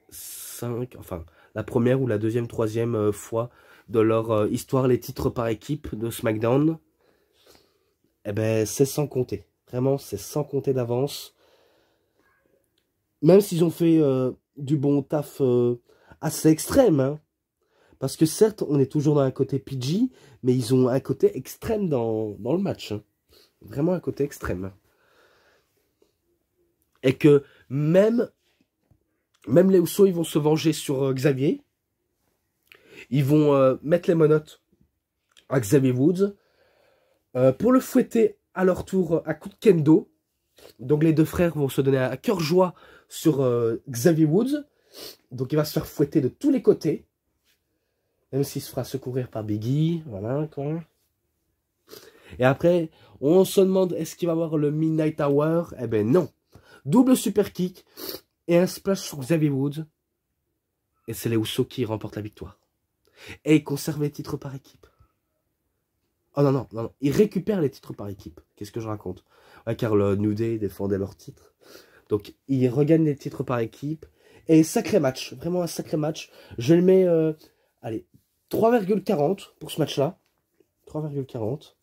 A: 5, la première ou la deuxième, troisième fois de leur histoire, les titres par équipe de SmackDown. Eh ben, c'est sans compter. Vraiment, c'est sans compter d'avance. Même s'ils ont fait du bon taf assez extrême. Hein. Parce que certes, on est toujours dans un côté PG, mais ils ont un côté extrême dans le match. Hein. Vraiment un côté extrême. Et que même les Usos, ils vont se venger sur Xavier. Ils vont mettre les menottes à Xavier Woods. Pour le fouetter à leur tour à coup de kendo. Donc les deux frères vont se donner à cœur joie sur Xavier Woods. Donc il va se faire fouetter de tous les côtés. Même s'il se fera secourir par Biggie. Voilà quoi. Et après, on se demande est-ce qu'il va avoir le Midnight Hour? Eh ben non. Double super kick et un splash sur Xavier Woods. Et c'est les Usos qui remportent la victoire. Et ils conservent les titres par équipe. Oh non, non, non, non. Ils récupèrent les titres par équipe. Qu'est-ce que je raconte? Ouais, car le New Day défendait leurs titres. Donc, ils regagnent les titres par équipe. Et sacré match. Vraiment un sacré match. Je le mets, allez, 3,40 pour ce match-là. 3,40.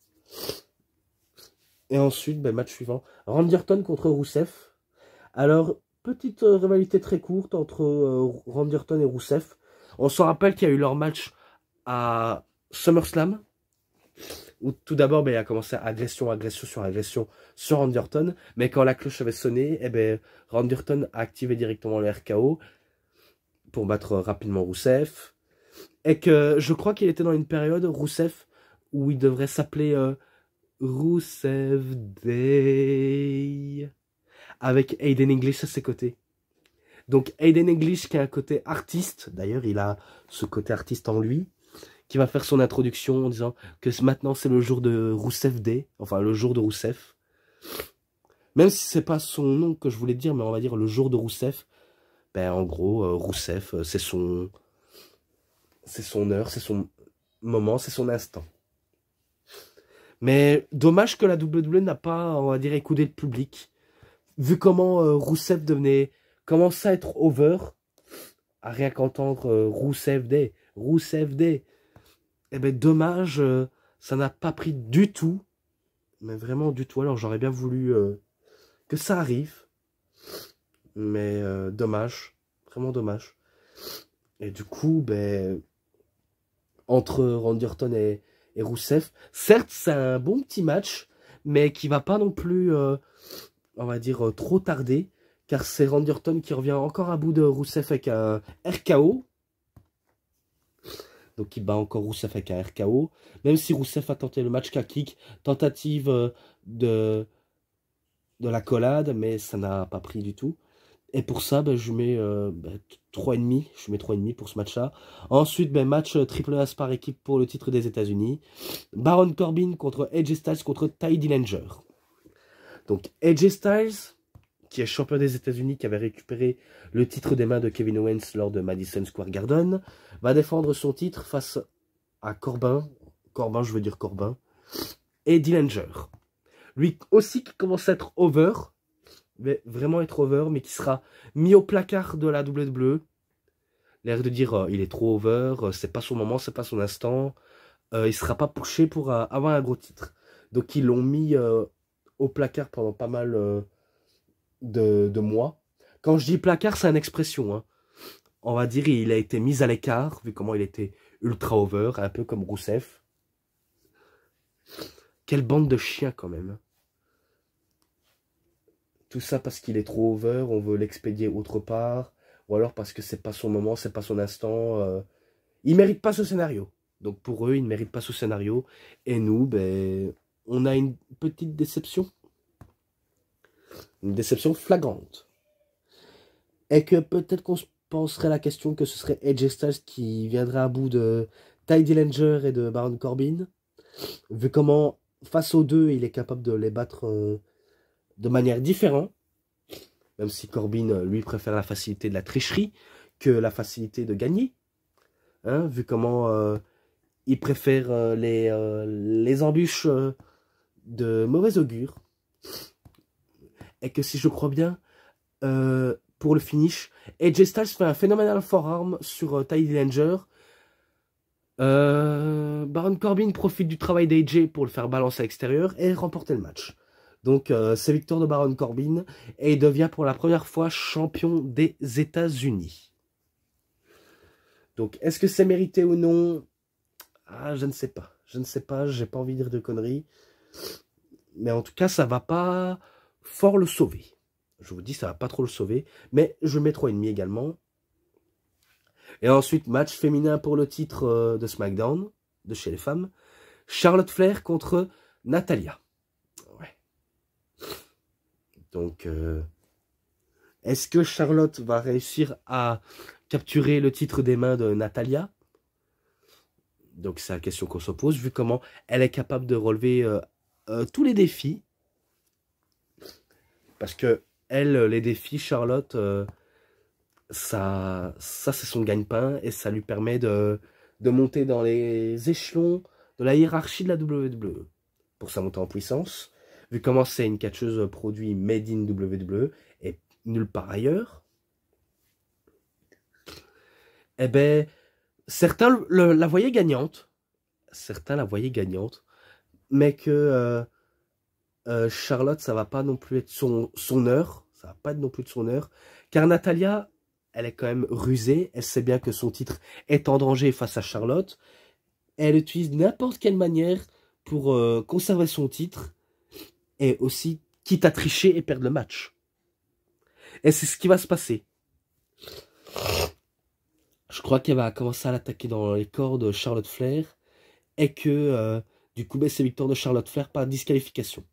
A: Et ensuite, ben, match suivant. Randy Orton contre Rusev. Alors, petite rivalité très courte entre Randy Orton et Rusev. On se rappelle qu'il y a eu leur match à SummerSlam. Où tout d'abord, ben, il a commencé agression sur Randy Orton. Mais quand la cloche avait sonné, eh ben, Randy Orton a activé directement le RKO pour battre rapidement Rusev. Et que je crois qu'il était dans une période, Rusev, où il devrait s'appeler Rusev Day. Avec Aiden English à ses côtés. Donc Aiden English qui a un côté artiste, d'ailleurs il a ce côté artiste en lui, qui va faire son introduction en disant que maintenant c'est le jour de Rusev Day, enfin le jour de Rusev. Même si c'est pas son nom que je voulais dire, mais on va dire le jour de Rusev. Ben en gros, Rusev, c'est son heure, c'est son moment, c'est son instant. Mais dommage que la WWE n'a pas, on va dire, écouté le public. Vu comment Rusev commençait à être over, à rien qu'entendre Rusev Day, eh ben dommage, ça n'a pas pris du tout, mais vraiment du tout. Alors j'aurais bien voulu que ça arrive, mais dommage, vraiment dommage. Et du coup, ben, entre Randy Orton et Rusev, certes c'est un bon petit match, mais qui va pas non plus... on va dire, trop tardé, car c'est Randy Orton qui revient encore à bout de Rusev avec un RKO. Donc il bat encore Rusev avec un RKO. Même si Rusev a tenté le match kick, tentative de l'accolade, mais ça n'a pas pris du tout. Et pour ça, ben, je mets 3,5. Je mets 3,5 pour ce match-là. Ensuite, ben, match triple A par équipe pour le titre des États-Unis. Baron Corbin contre AJ Styles contre Tye Dillinger. Donc AJ Styles, qui est champion des États-Unis, qui avait récupéré le titre des mains de Kevin Owens lors de Madison Square Garden, va défendre son titre face à Corbin, je veux dire Corbin, et Dillinger. Lui aussi qui commence à être over, mais vraiment être over, mais qui sera mis au placard de la WWE. L'air de dire il est trop over, c'est pas son moment, c'est pas son instant. il sera pas pushé pour avoir un gros titre. Donc ils l'ont mis au placard pendant pas mal de mois. Quand je dis placard, c'est une expression. Hein. On va dire il a été mis à l'écart, vu comment il était ultra over, un peu comme Rousseff. Quelle bande de chiens quand même. Tout ça parce qu'il est trop over, on veut l'expédier autre part, ou alors parce que c'est pas son moment, c'est pas son instant. Il mérite pas ce scénario. Donc pour eux, ils ne méritent pas ce scénario. Et nous, ben, on a une petite déception. Une déception flagrante. Et que peut-être qu'on se penserait la question que ce serait AJ Styles qui viendrait à bout de Tye Dillinger et de Baron Corbin. Vu comment, face aux deux, il est capable de les battre de manière différente. Même si Corbin, lui, préfère la facilité de la tricherie que la facilité de gagner. Hein, vu comment il préfère les embûches de mauvais augure. Et que si je crois bien, pour le finish, AJ Styles fait un phénoménal forearm sur Tye Dillinger. Baron Corbin profite du travail d'AJ pour le faire balancer à l'extérieur et remporter le match. Donc c'est victoire de Baron Corbin et il devient pour la première fois champion des États-Unis. Donc est-ce que c'est mérité ou non? Ah, je ne sais pas. Je ne sais pas, j'ai pas envie de dire de conneries. Mais en tout cas, ça va pas fort le sauver. Je vous dis, ça va pas trop le sauver. Mais je mets 3,5 également. Et ensuite, match féminin pour le titre de SmackDown, de chez les femmes. Charlotte Flair contre Natalya. Ouais. Donc, est-ce que Charlotte va réussir à capturer le titre des mains de Natalya? Donc, c'est la question qu'on se pose, vu comment elle est capable de relever tous les défis. Parce que elle, les défis, Charlotte, ça c'est son gagne-pain et ça lui permet de monter dans les échelons de la hiérarchie de la WWE. Pour sa montée en puissance, vu comment c'est une catcheuse produit made in WWE et nulle part ailleurs, eh ben, certains la voyaient gagnante. Certains la voyaient gagnante. Mais que Charlotte, ça va pas non plus être son heure. Ça va pas être non plus de son heure. Car Natalya, elle est quand même rusée. Elle sait bien que son titre est en danger face à Charlotte. Elle utilise n'importe quelle manière pour conserver son titre. Et aussi, quitte à tricher et perdre le match. Et c'est ce qui va se passer. Je crois qu'elle va commencer à l'attaquer dans les corps de Charlotte Flair. Et que, du coup, c'est victoire de Charlotte Flair par disqualification.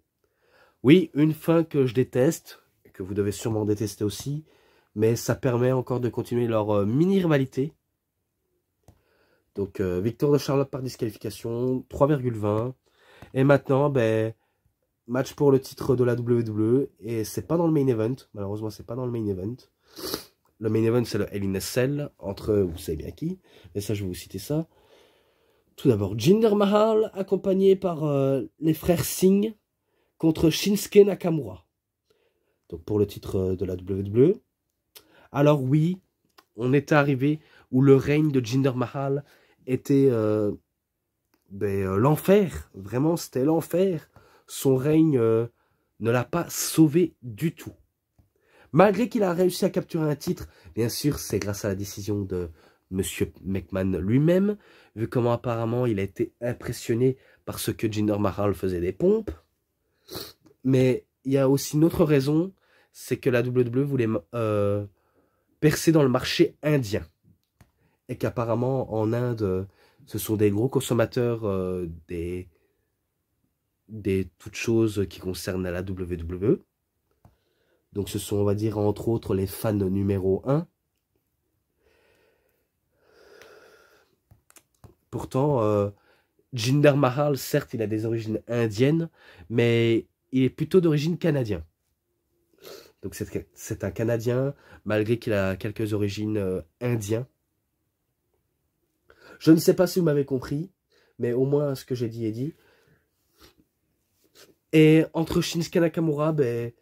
A: Oui, une fin que je déteste, que vous devez sûrement détester aussi, mais ça permet encore de continuer leur mini-rivalité. Donc, victoire de Charlotte par disqualification, 3,20. Et maintenant, ben, match pour le titre de la WWE, et c'est pas dans le main event, malheureusement, c'est pas dans le main event. Le main event, c'est le Hell in a Cell, entre, vous savez bien qui, et ça, je vais vous citer ça. Tout d'abord, Jinder Mahal, accompagné par les frères Singh, contre Shinsuke Nakamura. Donc pour le titre de la WWE. Alors oui, on était arrivé où le règne de Jinder Mahal était l'enfer. Vraiment, c'était l'enfer. Son règne ne l'a pas sauvé du tout. Malgré qu'il a réussi à capturer un titre, bien sûr, c'est grâce à la décision de Monsieur McMahon lui-même, vu comment apparemment il a été impressionné par ce que Jinder Mahal faisait des pompes. Mais il y a aussi une autre raison, c'est que la WWE voulait percer dans le marché indien. Et qu'apparemment, en Inde, ce sont des gros consommateurs des toutes choses qui concernent la WWE. Donc ce sont, on va dire, entre autres, les fans numéro 1. Pourtant, Jinder Mahal, certes, il a des origines indiennes, mais il est plutôt d'origine canadienne. Donc c'est un Canadien, malgré qu'il a quelques origines indiennes. Je ne sais pas si vous m'avez compris, mais au moins ce que j'ai dit est dit. Et entre Shinsuke Nakamura, ben,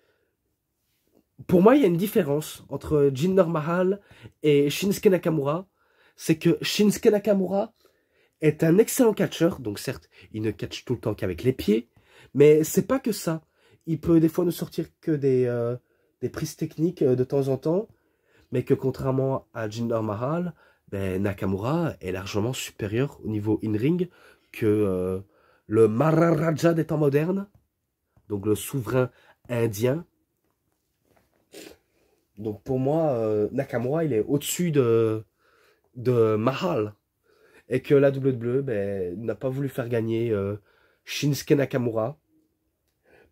A: pour moi, il y a une différence entre Jinder Mahal et Shinsuke Nakamura. C'est que Shinsuke Nakamura est un excellent catcheur. Donc certes, il ne catch tout le temps qu'avec les pieds, mais c'est pas que ça. Il peut des fois ne sortir que des prises techniques de temps en temps, mais que contrairement à Jinder Mahal, ben, Nakamura est largement supérieur au niveau in-ring que le Maharaja des temps modernes, donc le souverain indien. Donc pour moi, Nakamura, il est au-dessus de Mahal. Et que la WWE ben, n'a pas voulu faire gagner Shinsuke Nakamura.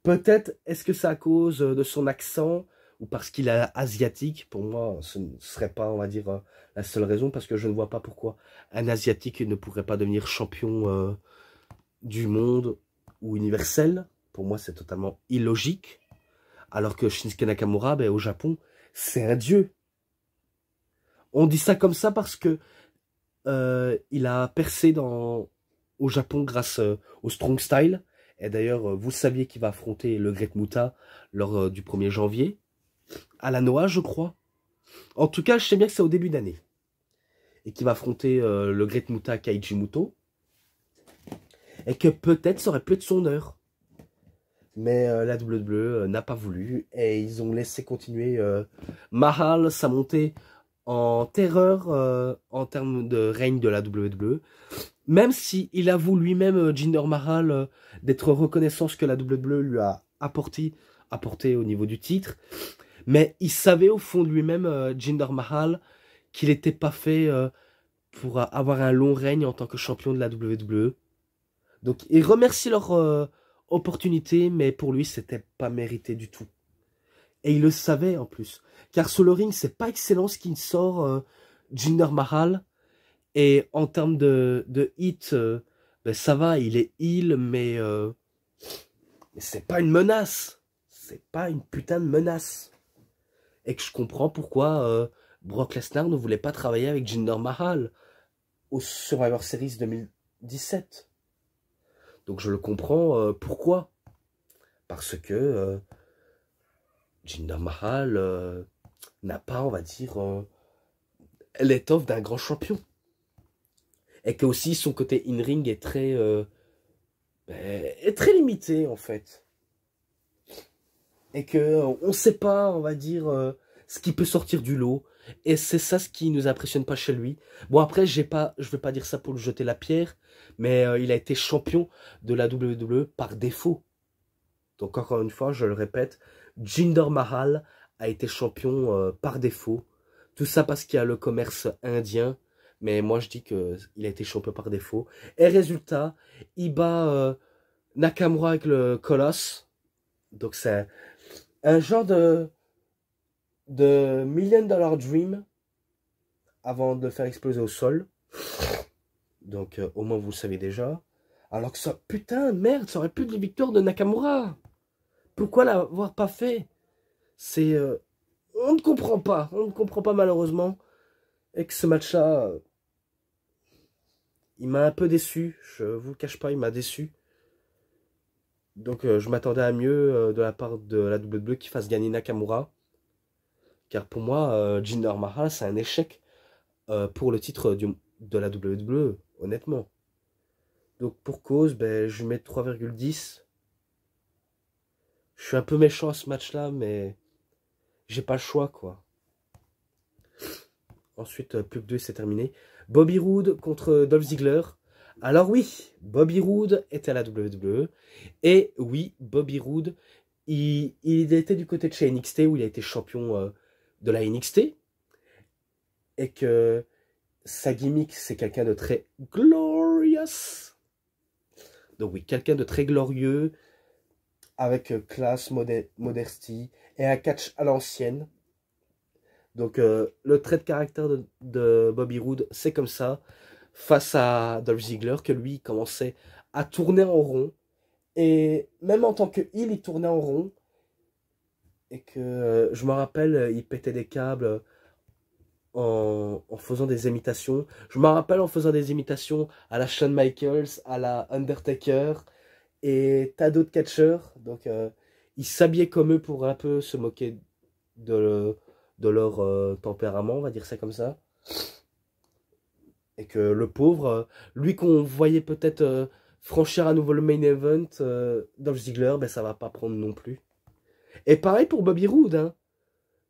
A: Peut-être est-ce que c'est à cause de son accent ou parce qu'il est asiatique. Pour moi, ce ne serait pas, on va dire, la seule raison, parce que je ne vois pas pourquoi un asiatique ne pourrait pas devenir champion du monde ou universel. Pour moi, c'est totalement illogique. Alors que Shinsuke Nakamura, ben, au Japon, c'est un dieu. On dit ça comme ça parce que il a percé au Japon grâce au Strong Style. Et d'ailleurs, vous saviez qu'il va affronter le Great Muta lors du 1er janvier. À la Noah, je crois. En tout cas, je sais bien que c'est au début d'année. Et qu'il va affronter le Great Muta Kaiji Muto. Et que peut-être ça aurait pu être son heure. Mais la WWE n'a pas voulu. Et ils ont laissé continuer Mahal, sa montée en terreur en termes de règne de la WWE. Même si il avoue lui-même, Jinder Mahal, d'être reconnaissant ce que la WWE lui a apporté au niveau du titre. Mais il savait au fond de lui-même, Jinder Mahal, qu'il n'était pas fait pour avoir un long règne en tant que champion de la WWE. Donc il remercie leur opportunité, mais pour lui, c'était pas mérité du tout. Et il le savait en plus. Car sur le ring, c'est pas excellent ce qui sort Jinder Mahal. Et en termes de hit, ben ça va, il est heal, mais c'est pas une menace. C'est pas une putain de menace. Et que je comprends pourquoi Brock Lesnar ne voulait pas travailler avec Jinder Mahal au Survivor Series 2017. Donc je le comprends pourquoi. Parce que Jinder Mahal n'a pas, on va dire, l'étoffe d'un grand champion. Et que aussi son côté in-ring est très limité en fait. Et que on sait pas, on va dire, ce qui peut sortir du lot. Et c'est ça ce qui nous impressionne pas chez lui. Bon après, je vais pas dire ça pour lui jeter la pierre, mais il a été champion de la WWE par défaut. Donc encore une fois, je le répète, Jinder Mahal a été champion par défaut. Tout ça parce qu'il y a le commerce indien. Mais moi, je dis qu'il a été champion par défaut. Et résultat, il bat Nakamura avec le Colosse. Donc c'est un genre de Million Dollar Dream avant de le faire exploser au sol. Donc au moins, vous le savez déjà. Alors que ça, putain, merde, ça aurait pu être une victoire de Nakamura. Pourquoi l'avoir pas fait? C'est... on ne comprend pas. On ne comprend pas malheureusement. Et que ce match-là... il m'a un peu déçu, je vous le cache pas, il m'a déçu. Donc je m'attendais à mieux de la part de la WWE qui fasse gagner Nakamura. Car pour moi, Jinder Mahal, c'est un échec pour le titre de la WWE, honnêtement. Donc pour cause, ben, je lui mets 3,10. Je suis un peu méchant à ce match-là, mais j'ai pas le choix, quoi. Ensuite, plus que 2, c'est terminé. Bobby Roode contre Dolph Ziggler. Alors oui, Bobby Roode était à la WWE. Et oui, Bobby Roode, il était du côté de chez NXT, où il a été champion de la NXT. Et que sa gimmick, c'est quelqu'un de très glorious. Donc oui, quelqu'un de très glorieux, avec classe, modestie, et un catch à l'ancienne. Donc le trait de caractère de Bobby Roode, c'est comme ça, face à Dolph Ziggler, que lui commençait à tourner en rond. Et même en tant que heel, il tournait en rond. Et que je me rappelle, il pétait des câbles en faisant des imitations. Je me rappelle en faisant des imitations à la Shawn Michaels, à la Undertaker et tas d'autres catcheurs. Donc il s'habillait comme eux pour un peu se moquer de leur tempérament, on va dire ça comme ça. Et que le pauvre, lui qu'on voyait peut-être franchir à nouveau le main event, Dolph Ziggler, ben ça va pas prendre non plus. Et pareil pour Bobby Roode, hein.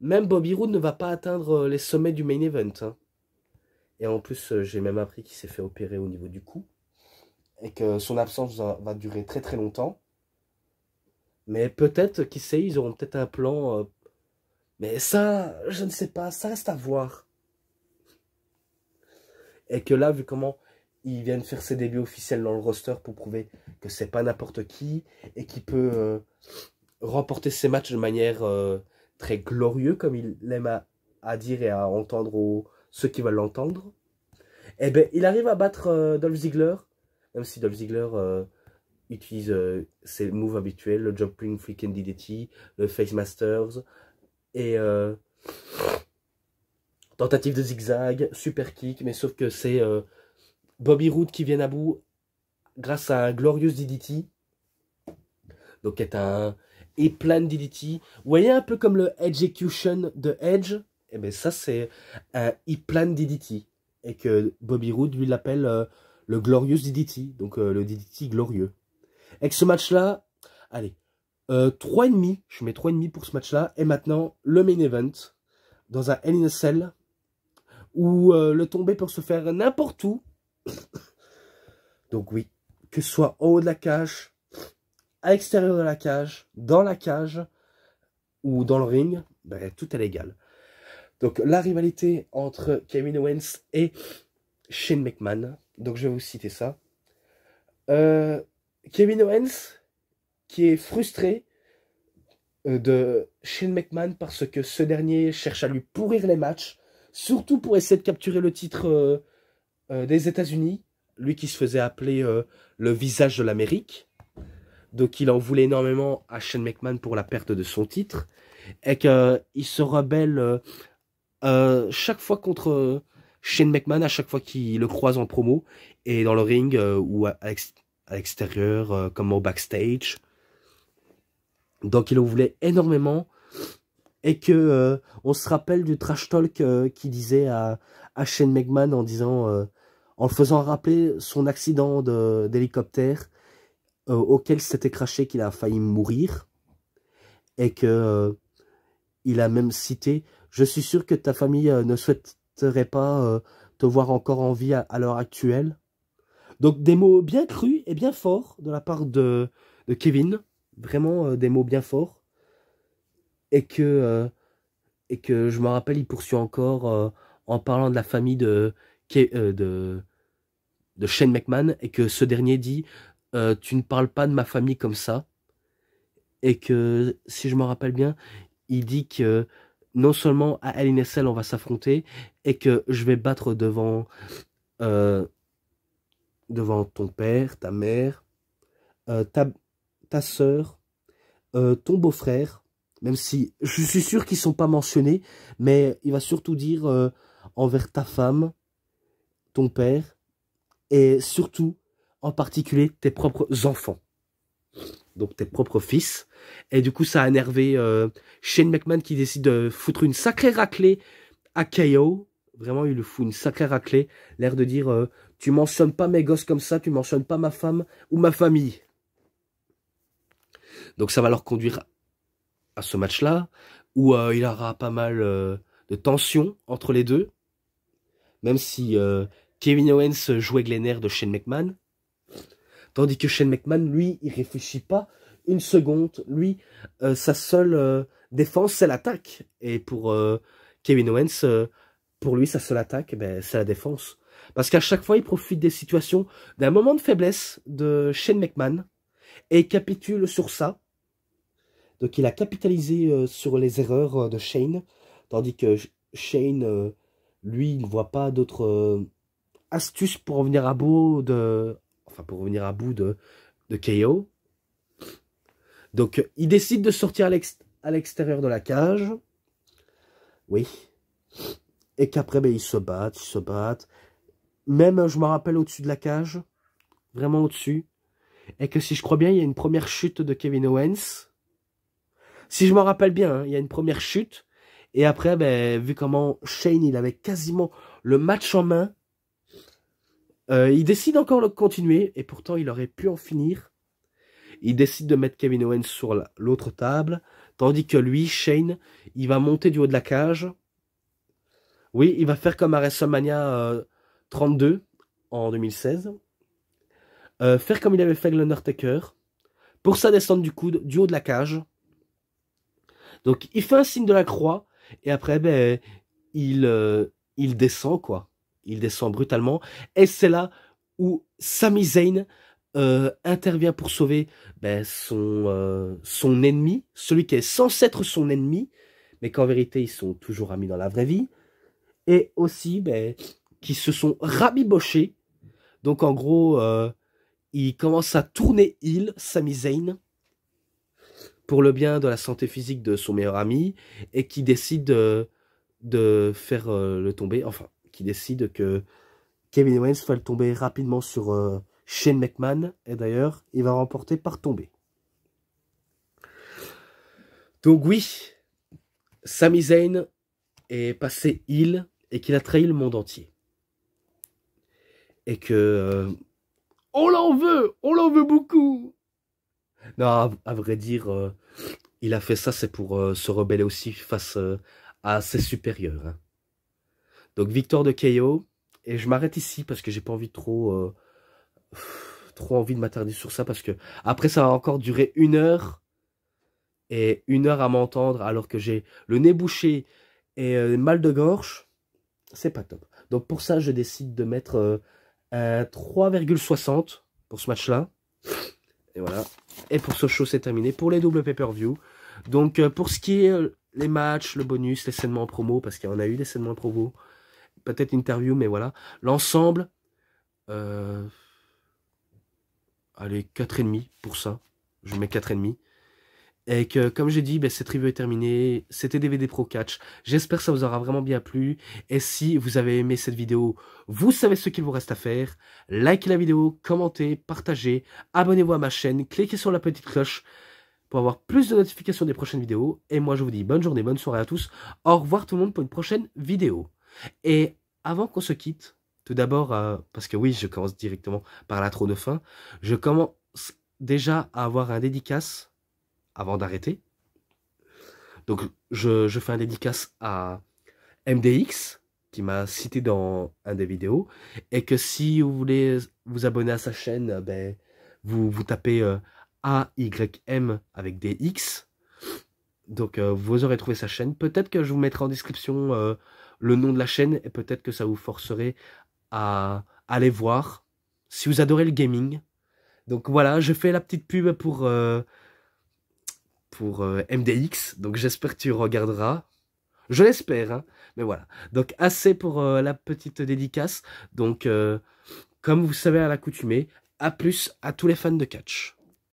A: Même Bobby Roode ne va pas atteindre les sommets du main event, hein. Et en plus, j'ai même appris qu'il s'est fait opérer au niveau du cou. Et que son absence va durer très très longtemps. Mais peut-être, qui sait, ils auront peut-être un plan. Mais ça, je ne sais pas, ça reste à voir. Et que là, vu comment ils viennent faire ses débuts officiels dans le roster pour prouver que c'est pas n'importe qui et qu'il peut remporter ses matchs de manière très glorieuse, comme il aime à dire et à entendre ceux qui veulent l'entendre, eh ben, il arrive à battre Dolph Ziggler, même si Dolph Ziggler utilise ses moves habituels, le Jumping Freaking DDT, le Face Masters, et tentative de zigzag, super kick, mais sauf que c'est Bobby Roode qui vient à bout grâce à un glorieux DDT, donc est un E-plan DDT. Vous voyez un peu comme le Execution de Edge, et bien ça c'est un E-plan DDT, et que Bobby Roode lui l'appelle le glorieux DDT, donc le DDT glorieux. Avec ce match-là, allez, 3,5, je mets 3,5 pour ce match-là, et maintenant le main event, dans un Hell in a Cell, où le tombé peut se faire n'importe où. Donc oui, que ce soit en haut de la cage, à l'extérieur de la cage, dans la cage, ou dans le ring, ben, tout est légal. Donc la rivalité entre Kevin Owens et Shane McMahon, donc je vais vous citer ça. Kevin Owens, qui est frustré de Shane McMahon parce que ce dernier cherche à lui pourrir les matchs, surtout pour essayer de capturer le titre des États-Unis, lui qui se faisait appeler le visage de l'Amérique. Donc il en voulait énormément à Shane McMahon pour la perte de son titre, et qu'il se rebelle chaque fois contre Shane McMahon, à chaque fois qu'il le croise en promo, et dans le ring ou à l'extérieur, comme au backstage. Donc il en voulait énormément, et que on se rappelle du trash talk qu'il disait à Shane McMahon en disant, en le faisant rappeler son accident d'hélicoptère auquel s'était craché qu'il a failli mourir, et que il a même cité: je suis sûr que ta famille ne souhaiterait pas te voir encore en vie à l'heure actuelle. Donc des mots bien crus et bien forts de la part de Kevin, vraiment des mots bien forts, et que je me rappelle, il poursuit encore en parlant de la famille de Shane McMahon, et que ce dernier dit tu ne parles pas de ma famille comme ça, et que si je me rappelle bien, il dit que non seulement à Hell in a Cell on va s'affronter, et que je vais battre devant ton père, ta mère, ta sœur, ton beau-frère, même si je suis sûr qu'ils ne sont pas mentionnés, mais il va surtout dire envers ta femme, ton père, et surtout, en particulier, tes propres enfants. Donc tes propres fils. Et du coup, ça a énervé Shane McMahon, qui décide de foutre une sacrée raclée à KO. Vraiment, il lui fout une sacrée raclée. L'air de dire, tu mentionnes pas mes gosses comme ça, tu mentionnes pas ma femme ou ma famille. Donc ça va leur conduire à ce match-là, où il y aura pas mal de tension entre les deux. Même si Kevin Owens jouait avec les nerfs de Shane McMahon. Tandis que Shane McMahon, lui, il réfléchit pas une seconde. Lui, sa seule défense, c'est l'attaque. Et pour Kevin Owens, pour lui, sa seule attaque, ben, c'est la défense. Parce qu'à chaque fois, il profite des situations, d'un moment de faiblesse de Shane McMahon, et il capitule sur ça. Donc il a capitalisé sur les erreurs de Shane, tandis que Shane, lui, il ne voit pas d'autres astuces pour revenir à bout de... Enfin, pour revenir à bout de KO. Donc, il décide de sortir à l'extérieur de la cage. Oui. Et qu'après, ben, ils se battent. Même, je me rappelle, au-dessus de la cage. Vraiment au-dessus. Et que si je crois bien, il y a une première chute de Kevin Owens. Si je me rappelle bien, hein, il y a une première chute. Et après, ben, vu comment Shane, il avait quasiment le match en main, Il décide encore de continuer, et pourtant il aurait pu en finir. Il décide de mettre Kevin Owens sur l'autre table, tandis que lui, Shane, il va monter du haut de la cage. Oui, il va faire comme à WrestleMania 32 en 2016. Faire comme il avait fait avec l'Undertaker. Pour ça, descendre du haut de la cage. Donc, il fait un signe de la croix. Et après, ben, il descend, quoi. Il descend brutalement. Et c'est là où Sami Zayn intervient pour sauver ben, son ennemi. Celui qui est censé être son ennemi. Mais qu'en vérité, ils sont toujours amis dans la vraie vie. Et aussi, ben, qui se sont rabibochés. Donc, en gros, il commence à tourner heel, Sami Zayn, pour le bien de la santé physique de son meilleur ami, et qui décide de faire le tomber, enfin, qui décide que Kevin Owens va le tomber rapidement sur Shane McMahon, et d'ailleurs, il va remporter par tomber. Donc oui, Sami Zayn est passé heel, et qu'il a trahi le monde entier. Et que... on l'en veut beaucoup. Non, à vrai dire, il a fait ça, c'est pour se rebeller aussi face à ses supérieurs. Hein. Donc victoire de KO, et je m'arrête ici parce que j'ai pas envie de trop envie de m'attarder sur ça, parce que après ça va encore durer 1 heure, et 1 heure à m'entendre alors que j'ai le nez bouché et mal de gorge, c'est pas top. Donc pour ça, je décide de mettre un 3,60 pour ce match-là. Et voilà. Et pour ce show, c'est terminé pour les doubles pay-per-view. Donc, pour ce qui est les matchs, le bonus, les scènements en promo, parce qu'il y en a eu des scènements en promo, peut-être interview, mais voilà. L'ensemble, allez, 4,5 pour ça. Je mets 4,5. Et que, comme j'ai dit, ben, cette review est terminée. C'était DVD Pro Catch. J'espère que ça vous aura vraiment bien plu. Et si vous avez aimé cette vidéo, vous savez ce qu'il vous reste à faire. Likez la vidéo, commentez, partagez, abonnez-vous à ma chaîne, cliquez sur la petite cloche pour avoir plus de notifications des prochaines vidéos. Et moi, je vous dis bonne journée, bonne soirée à tous. Au revoir tout le monde pour une prochaine vidéo. Et avant qu'on se quitte, tout d'abord, parce que oui, je commence directement par la trop de fin, je commence déjà à avoir un dédicace avant d'arrêter. Donc, je fais un dédicace à MDX, qui m'a cité dans un des vidéos, et que si vous voulez vous abonner à sa chaîne, ben, vous tapez AYM avec des X. Donc, vous aurez trouvé sa chaîne. Peut-être que je vous mettrai en description le nom de la chaîne, et peut-être que ça vous forcerait à aller voir si vous adorez le gaming. Donc voilà, je fais la petite pub pour MDX, donc j'espère que tu regarderas. Je l'espère, hein. Mais voilà. Donc assez pour la petite dédicace. Donc comme vous savez à l'accoutumée, à plus à tous les fans de catch.